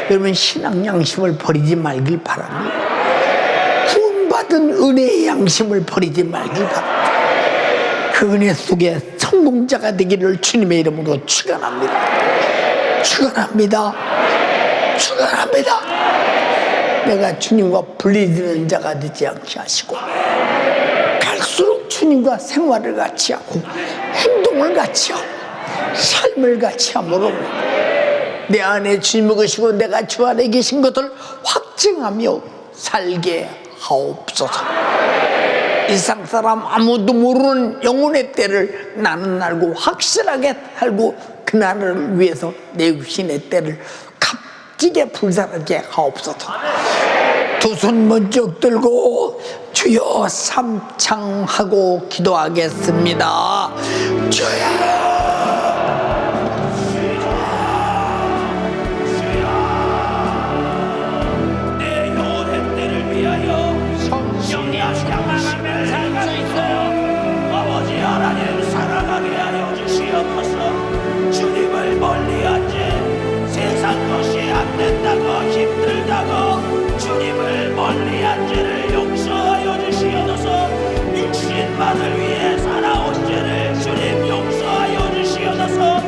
여러분 신앙 양심을 버리지 말길 바랍니다. 구원받은 은혜의 양심을 버리지 말길 바랍니다. 그 은혜 속에 성공자가 되기를 주님의 이름으로 축원합니다. 축원합니다. 축원합니다. 내가 주님과 분리되는 자가 되지 않게 하시고 갈수록 주님과 생활을 같이 하고 행동을 같이 하고 삶을 같이 함으로 내 안에 주님을 계시고 내가 주 안에 계신 것을 확증하며 살게 하옵소서. 이 세상 사람 아무도 모르는 영혼의 때를 나는 알고 확실하게 알고 그날을 위해서 내 육신의 때를 값지게 불살하게 하옵소서. 두 손 먼저 들고 주여 삼창하고 기도하겠습니다. 주여 힘들다고 주님을 멀리한 죄를 용서하여 주시옵소서. 육신만을 위해 살아온 죄를 주님 용서하여 주시옵소서.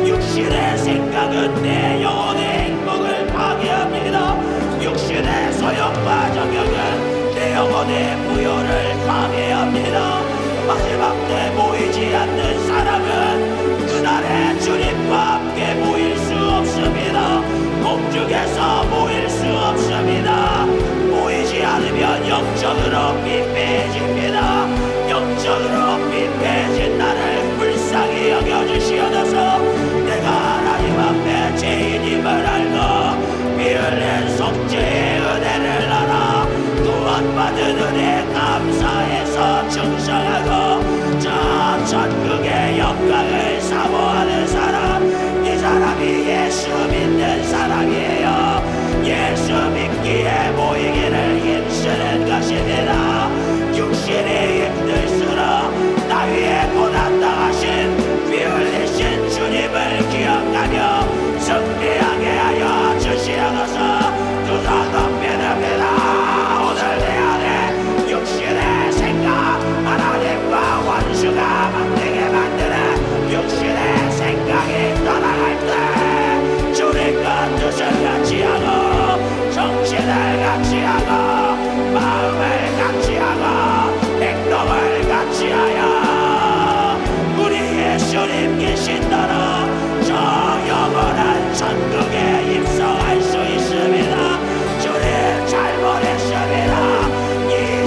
육신의 생각은 내 영혼의 행복을 파괴합니다. 육신의 소욕과 정욕은 내 영혼의 부여를 파괴합니다. 마지막 때 모이지 않는 사람은 그날에 주님과 함께 모일 수 없습니다. 공중에서 모일 수 없습니다. 모이지 않으면 영적으로 빈배해집니다. 영적으로 빈배해진 나를 불쌍히 여겨주시옵소서. 내가 하나님 앞에 죄인임을 알고 피 흘린 속죄의 은혜를 알아 구원받은 은혜 감사해서 충성하고 저 천국의 영광을 사모하는 사람, 이 사람이 예수 믿는 사람이에요. 예수 믿기에 모이기를 힘쓰는 것입니다. 육신이 힘들수록 나 위에 고난당하신 피 흘리신 주님을 기억하며 승리하게 하여 주시옵소서. 두 손 높이듭니다. 오늘 내 안에 육신의 생각 하나님과 원수가 만들게 만드는 육신의 생각이 떠나갈 때 주님과 뜻을 같이 하고 정신을 같이 하고 마음을 같이 하고 행동을 같이 하여 우리 예수님 계신다라 저 영원한 천국에 입성할 수 있습니다. 주님 잘 보냈습니다. 이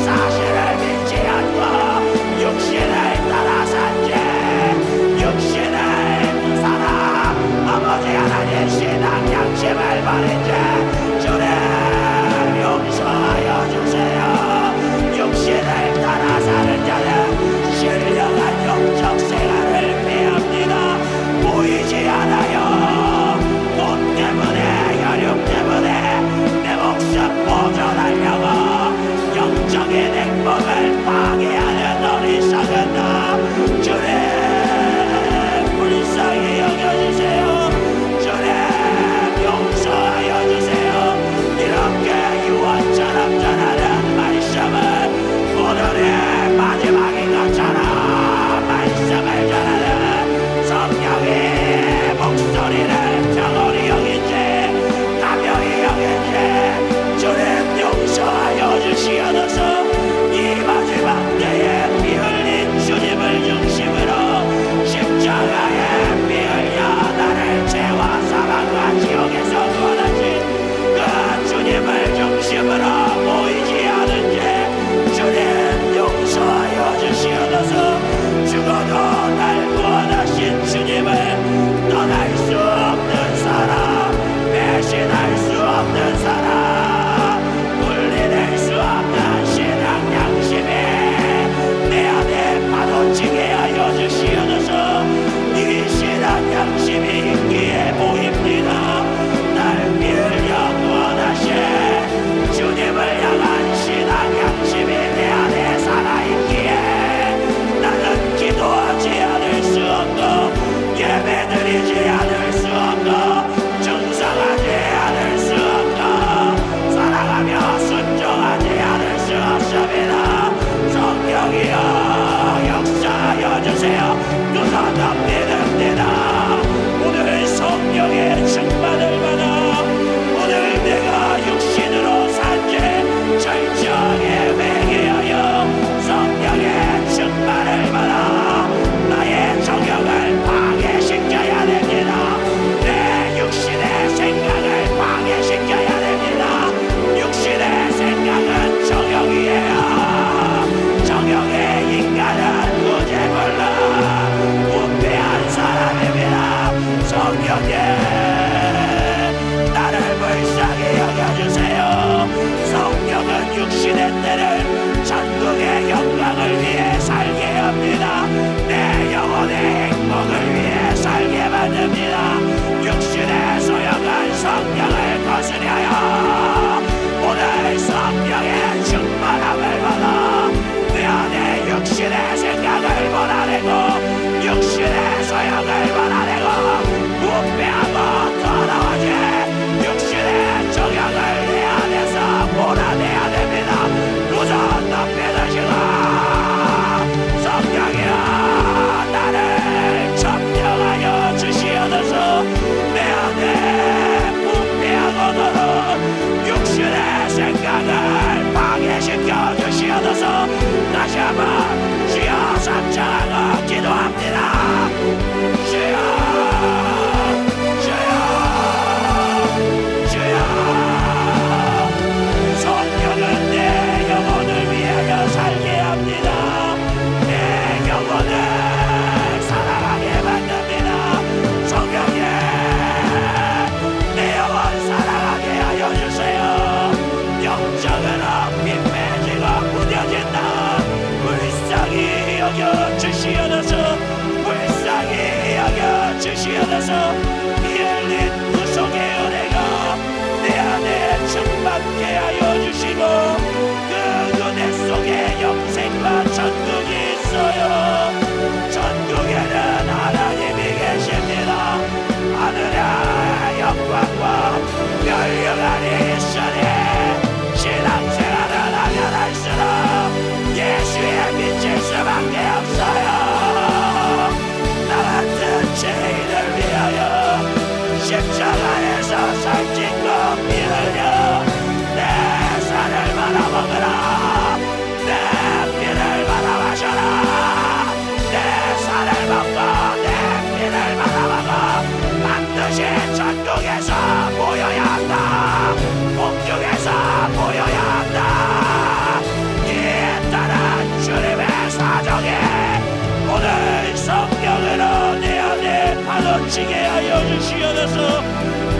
됩니다. 육신의 소욕은 성령을 거스려요. 오늘 성령의 충만함을 받아 내 안에 육신의 생각을 몰아내고 육신의 소욕을 몰아내고 부패하고 더러워진 육신의 정욕을 내 안에서 몰아내야 됩니다. 우선 높여드시고 성령이여 나를 점령하여 주시옵소서. 내 안에 부패하고도 육신의 생각을 파괴시켜 주시옵소서. 다시 한번 주여 삼창하고 기도합니다. 주여 주여 주여. 성령은 내 영혼을 위하여 살게 합니다. 내 영혼을 사랑하게 만듭니다. 성령님 내 영혼 사랑하게 하여 주세요. 영적으로 빈매지가 무뎌진다. 불쌍히 여겨 주시옵소서. 불쌍히 여겨 주시옵소서. 피 흘린 구속의 은혜가 내 안에 충만케 하여 주시고 그 은혜 속에 영생과 천국이 있어요. 천국에는 하나님이 계십니다. 하늘의 영광과 멸류관이 있으니 신앙생활을 하면 할수록 예수의 빛일 수밖에 없어요. 나 같은 죄인을 위하여 십자가에서 살찐 피 흘려 내 살을 말아먹으라. 내 피를 말아마셔라. 내 살을 먹고 내 피를 말아먹어 반드시 천국에서 모여야 한다. 공중에서 모여야 한다. 이에 따라 주님의 사정에 오늘 성령으로 내 안에 파도치게 하여 주시옵소서.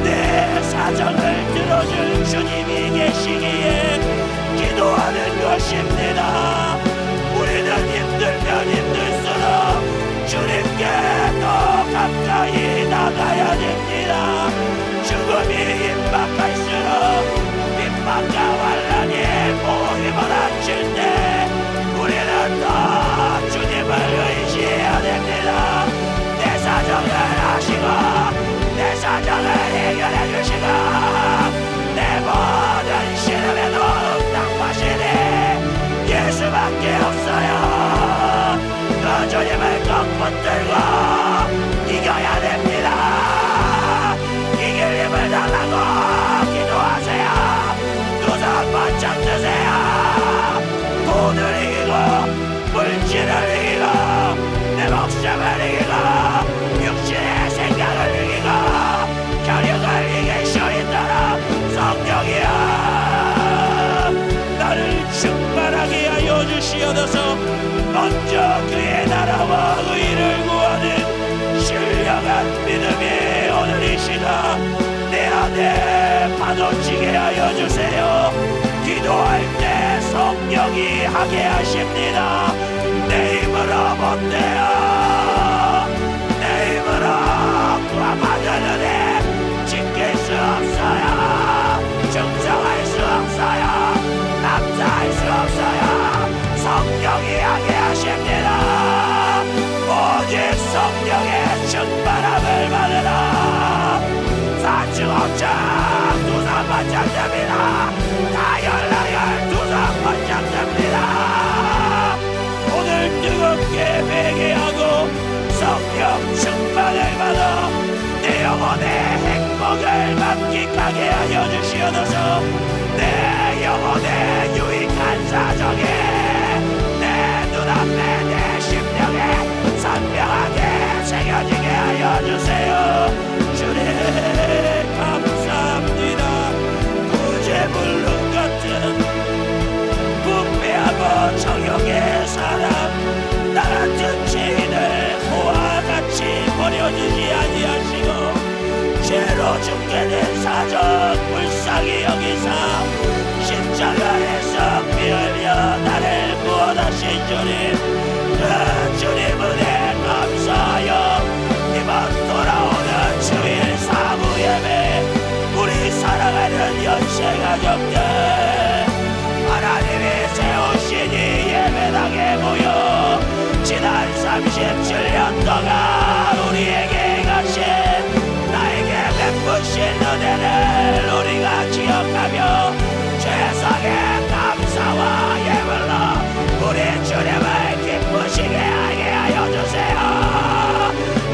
내 사정을 들어줄 주님이 계시기에 기도하는 것입니다. 우리는 힘들면 힘들수록 주님께 더 가까이 나가야 됩니다. 죽음이 임박할수록 핍박과 환난이 모임을 안칠 때 우리는 더 주님을 의지해야 됩니다. 내 사정을 하시고 내 사정을 해결해 주시고 내 모든 시름에도 응답하시니 예수밖에 없어요. 그 주님을 꼭 붙들고 이겨야 됩니다. 이길 힘을 달라고 기도하세요. 두 손 번쩍 드세요. 돈을 이기고 물질을 이기고 내 목숨을 이기고 육신의 생각을 이기고 결육을 이길 수 있도록 성령이여 나를 충만하게 하여 주시옵소서. 먼저 그의 나라와 의를 구하는 신령한 믿음이 오늘이시다. 내 안에 파도치게 하여 주세요. 기도할 때 성령이 하게 하십니다. 내 힘으로 못돼요. 내 힘으로 구원받은 은혜 지킬 수 없어요. 충성할 수 없어요. 남자할 수 없어요. 성령이 하게 하십니다. 오직 성령의 충만함을 받으라. 사층옥장 두손 번쩍 됩니다. 다열나열 두손 번쩍 됩니다. 오늘 뜨겁게 회개하고 성령 충만을 받아 내 영혼의 행복을 만끽하게 하여 주시옵소서. 내 영혼의 유익한 사정에 내 눈앞에 내 심령에 선명하게 새겨지게 하여 주세요. 주님 감사합니다. 구제불능 같은 부패하고 정욕의 사람 나 같은 죄인을 모아 같이 버려두지 아니하시고 죄로 죽게 된 사정 불쌍히 여기사 십자가에서 피 흘려 나를 구원하신 주님 그 주님 은혜 감사하여 이번 돌아오는 37년 동안 우리에게 가신 나에게 베푸신 은혜를 우리가 기억하며 최상의 감사와 예물로 우리 주님을 기쁘시게 하게 하여 주세요.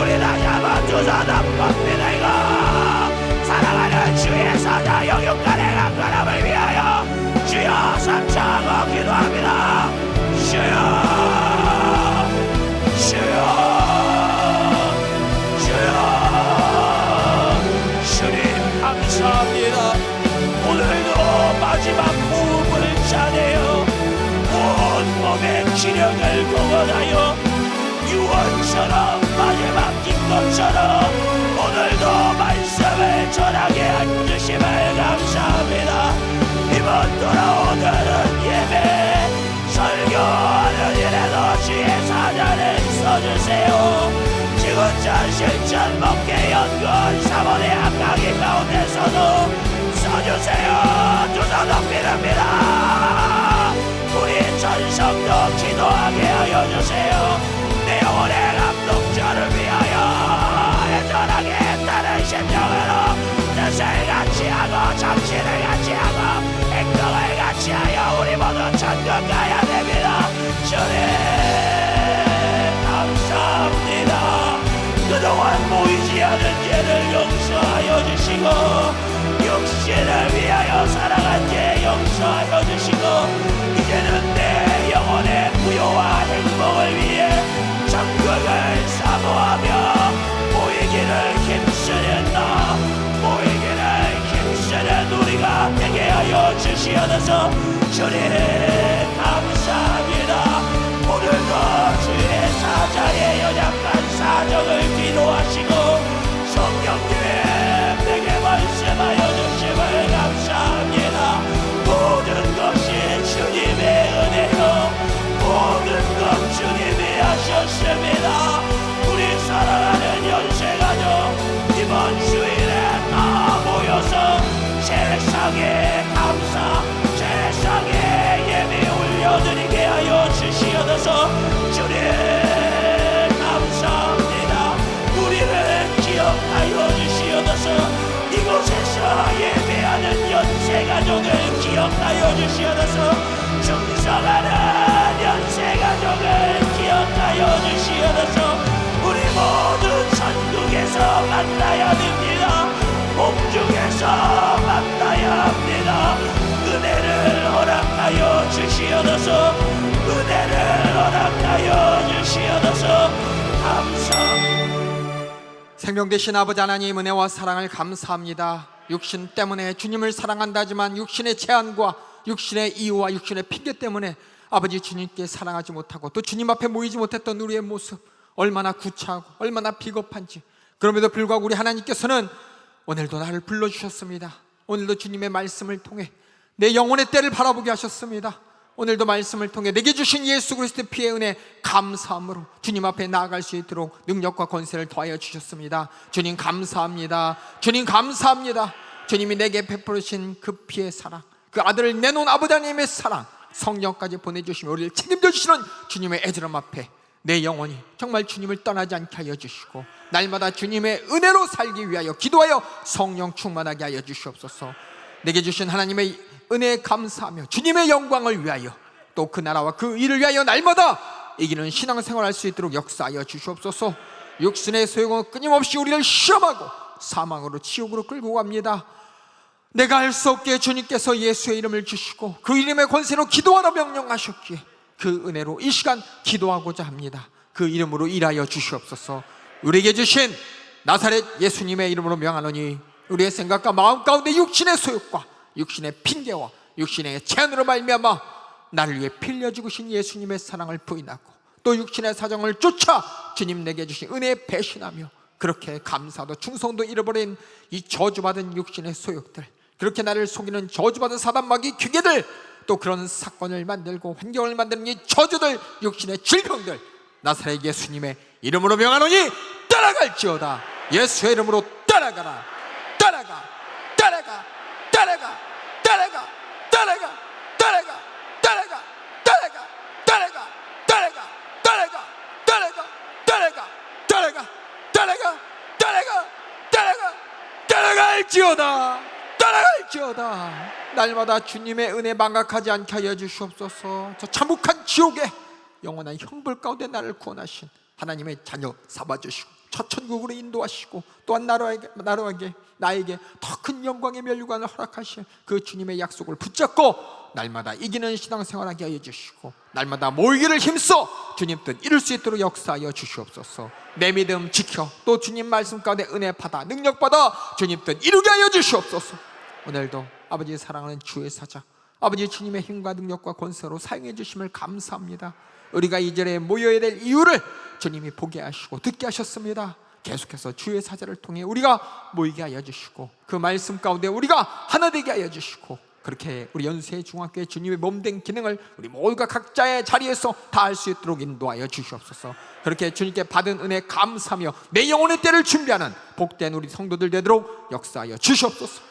우리 다시 한번 두 손 한번 믿으고 사랑하는 주의 사자 영육간의 강건함을 위하여 주여 삼창하고 기도합니다. 주여 주님 감사합니다. 오늘도 마지막 호흡을 차내어 온몸의 기력을 공헌하여 유언처럼 마지막 기껏처럼 오늘도 말씀을 전하게 해주심을 감사합니다. 이번 돌아오는 예배 설교하는 일에도 주의 사자를 써주세요. 지구촌 실천 목회 연구원 사모의 한강이 가운데서도 써주세요. 두손 높이랍니다. 우리 전성도 기도하게 하여 주세요. 내 영혼의 감독자를 위하여 애절하게 따른 심령으로 뜻을 같이 하고 정신을 같이 하고 행동을 같이 하여 우리 모두 천국 가야 됩니다. 주님 감사합니다. 그동안 보이지 않은 죄를 용서하여 주시고 육신을 위하여 살아간 죄 용서하여 주시고 이제는 내 영혼의 부요와 행복을 위해 천국을 사모하며 보이기를 힘쓰는 나 보이기를 힘쓰는 우리가 되게 하여 주시옵소서. 주님 감사합니다. 오늘도 주의 사자의 연약한 사정을 기도하시고 성령님의 내게 말씀하여 주심을 감사합니다. 모든 것이 주님의 은혜요 모든 것 주님이 하셨습니다. 우리 사랑하는 연세가족 이번 주일에 다 모여서 세상의 감사 세상의 예배 올려드리게 하여 주시옵소서. 주님 감사합니다. 우리를 기억하여 주시옵소서. 이곳에서 예배하는 연세가족을 기억하여 주시옵소서. 충성하는 연세가족을 기억하여 주시옵소서. 우리 모두 천국에서 만나야 됩니다. 공중에서 만나야 합니다. 은혜를 허락하여 주시옵소서. 은혜를 허락하여 주시옵소서. 감사합니다. 생명 되신 아버지 하나님 은혜와 사랑을 감사합니다. 육신 때문에 주님을 사랑한다지만 육신의 제한과 육신의 이유와 육신의 핑계 때문에 아버지 주님께 사랑하지 못하고 또 주님 앞에 모이지 못했던 우리의 모습 얼마나 구차하고 얼마나 비겁한지 그럼에도 불구하고 우리 하나님께서는 오늘도 나를 불러주셨습니다. 오늘도 주님의 말씀을 통해 내 영혼의 때를 바라보게 하셨습니다. 오늘도 말씀을 통해 내게 주신 예수 그리스도의 피의 은혜 감사함으로 주님 앞에 나아갈 수 있도록 능력과 권세를 더하여 주셨습니다. 주님 감사합니다. 주님 감사합니다. 주님이 내게 베풀으신 그 피의 사랑 그 아들을 내놓은 아버지 하나님의 사랑 성령까지 보내주시며 우리를 책임져 주시는 주님의 애절함 앞에 내 영혼이 정말 주님을 떠나지 않게 하여 주시고 날마다 주님의 은혜로 살기 위하여 기도하여 성령 충만하게 하여 주시옵소서. 내게 주신 하나님의 은혜에 감사하며 주님의 영광을 위하여 또 그 나라와 그 일을 위하여 날마다 이기는 신앙생활 할 수 있도록 역사하여 주시옵소서. 육신의 소용은 끊임없이 우리를 시험하고 사망으로 지옥으로 끌고 갑니다. 내가 할 수 없기에 주님께서 예수의 이름을 주시고 그 이름의 권세로 기도하라 명령하셨기에 그 은혜로 이 시간 기도하고자 합니다. 그 이름으로 일하여 주시옵소서. 우리에게 주신 나사렛 예수님의 이름으로 명하노니 우리의 생각과 마음 가운데 육신의 소욕과 육신의 핑계와 육신의 제한으로 말미암아 나를 위해 피 흘려 죽으신 예수님의 사랑을 부인하고 또 육신의 사정을 쫓아 주님 내게 주신 은혜에 배신하며 그렇게 감사도 충성도 잃어버린 이 저주받은 육신의 소욕들 그렇게 나를 속이는 저주받은 사단마귀 기계들 또 그런 사건을 만들고 환경을 만드는 이 저주들 육신의 질병들 나사렛 예수님의 이름으로 명하노니 따라갈지어다. 예수의 이름으로 따라가라. 따라가 따라가 따라가 따라가 따라가 따라가 따라가 따라가 따라가 따라가 따라가 따라가 떠나갈지어다. 떠나갈지어다. 날마다 주님의 은혜 망각하지 않게 하여 주시옵소서. 저 참혹한 지옥에 영원한 형벌 가운데 나를 구원하신 하나님의 자녀 삼아주시고 첫 천국으로 인도하시고 또한 나에게 더 큰 영광의 면류관을 허락하실 그 주님의 약속을 붙잡고 날마다 이기는 신앙생활하게 하여 주시고 날마다 모이기를 힘써 주님 뜻 이룰 수 있도록 역사하여 주시옵소서. 내 믿음 지켜 또 주님 말씀 가운데 은혜 받아 능력 받아 주님 뜻 이루게 하여 주시옵소서. 오늘도 아버지의 사랑하는 주의 사자 아버지 주님의 힘과 능력과 권세로 사용해 주심을 감사합니다. 우리가 이 자리에 모여야 될 이유를 주님이 보게 하시고 듣게 하셨습니다. 계속해서 주의 사자를 통해 우리가 모이게 하여 주시고 그 말씀 가운데 우리가 하나 되게 하여 주시고 그렇게 우리 연세 중학교의 주님의 몸된 기능을 우리 모두가 각자의 자리에서 다 할 수 있도록 인도하여 주시옵소서. 그렇게 주님께 받은 은혜 감사하며 내 영혼의 때를 준비하는 복된 우리 성도들 되도록 역사하여 주시옵소서.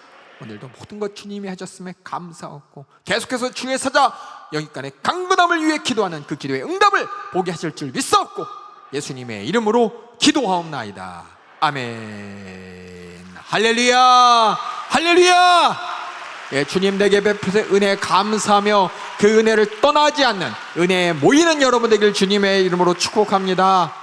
오늘도 모든 것 주님이 하셨음에 감사하고 계속해서 주의 사자 여기까지 강건함을 위해 기도하는 그 기도의 응답을 보게 하실 줄 믿사옵고 예수님의 이름으로 기도하옵나이다. 아멘. 할렐루야 할렐루야. 예, 주님 내게 베푸신 은혜 감사하며 그 은혜를 떠나지 않는 은혜에 모이는 여러분 되길 주님의 이름으로 축복합니다.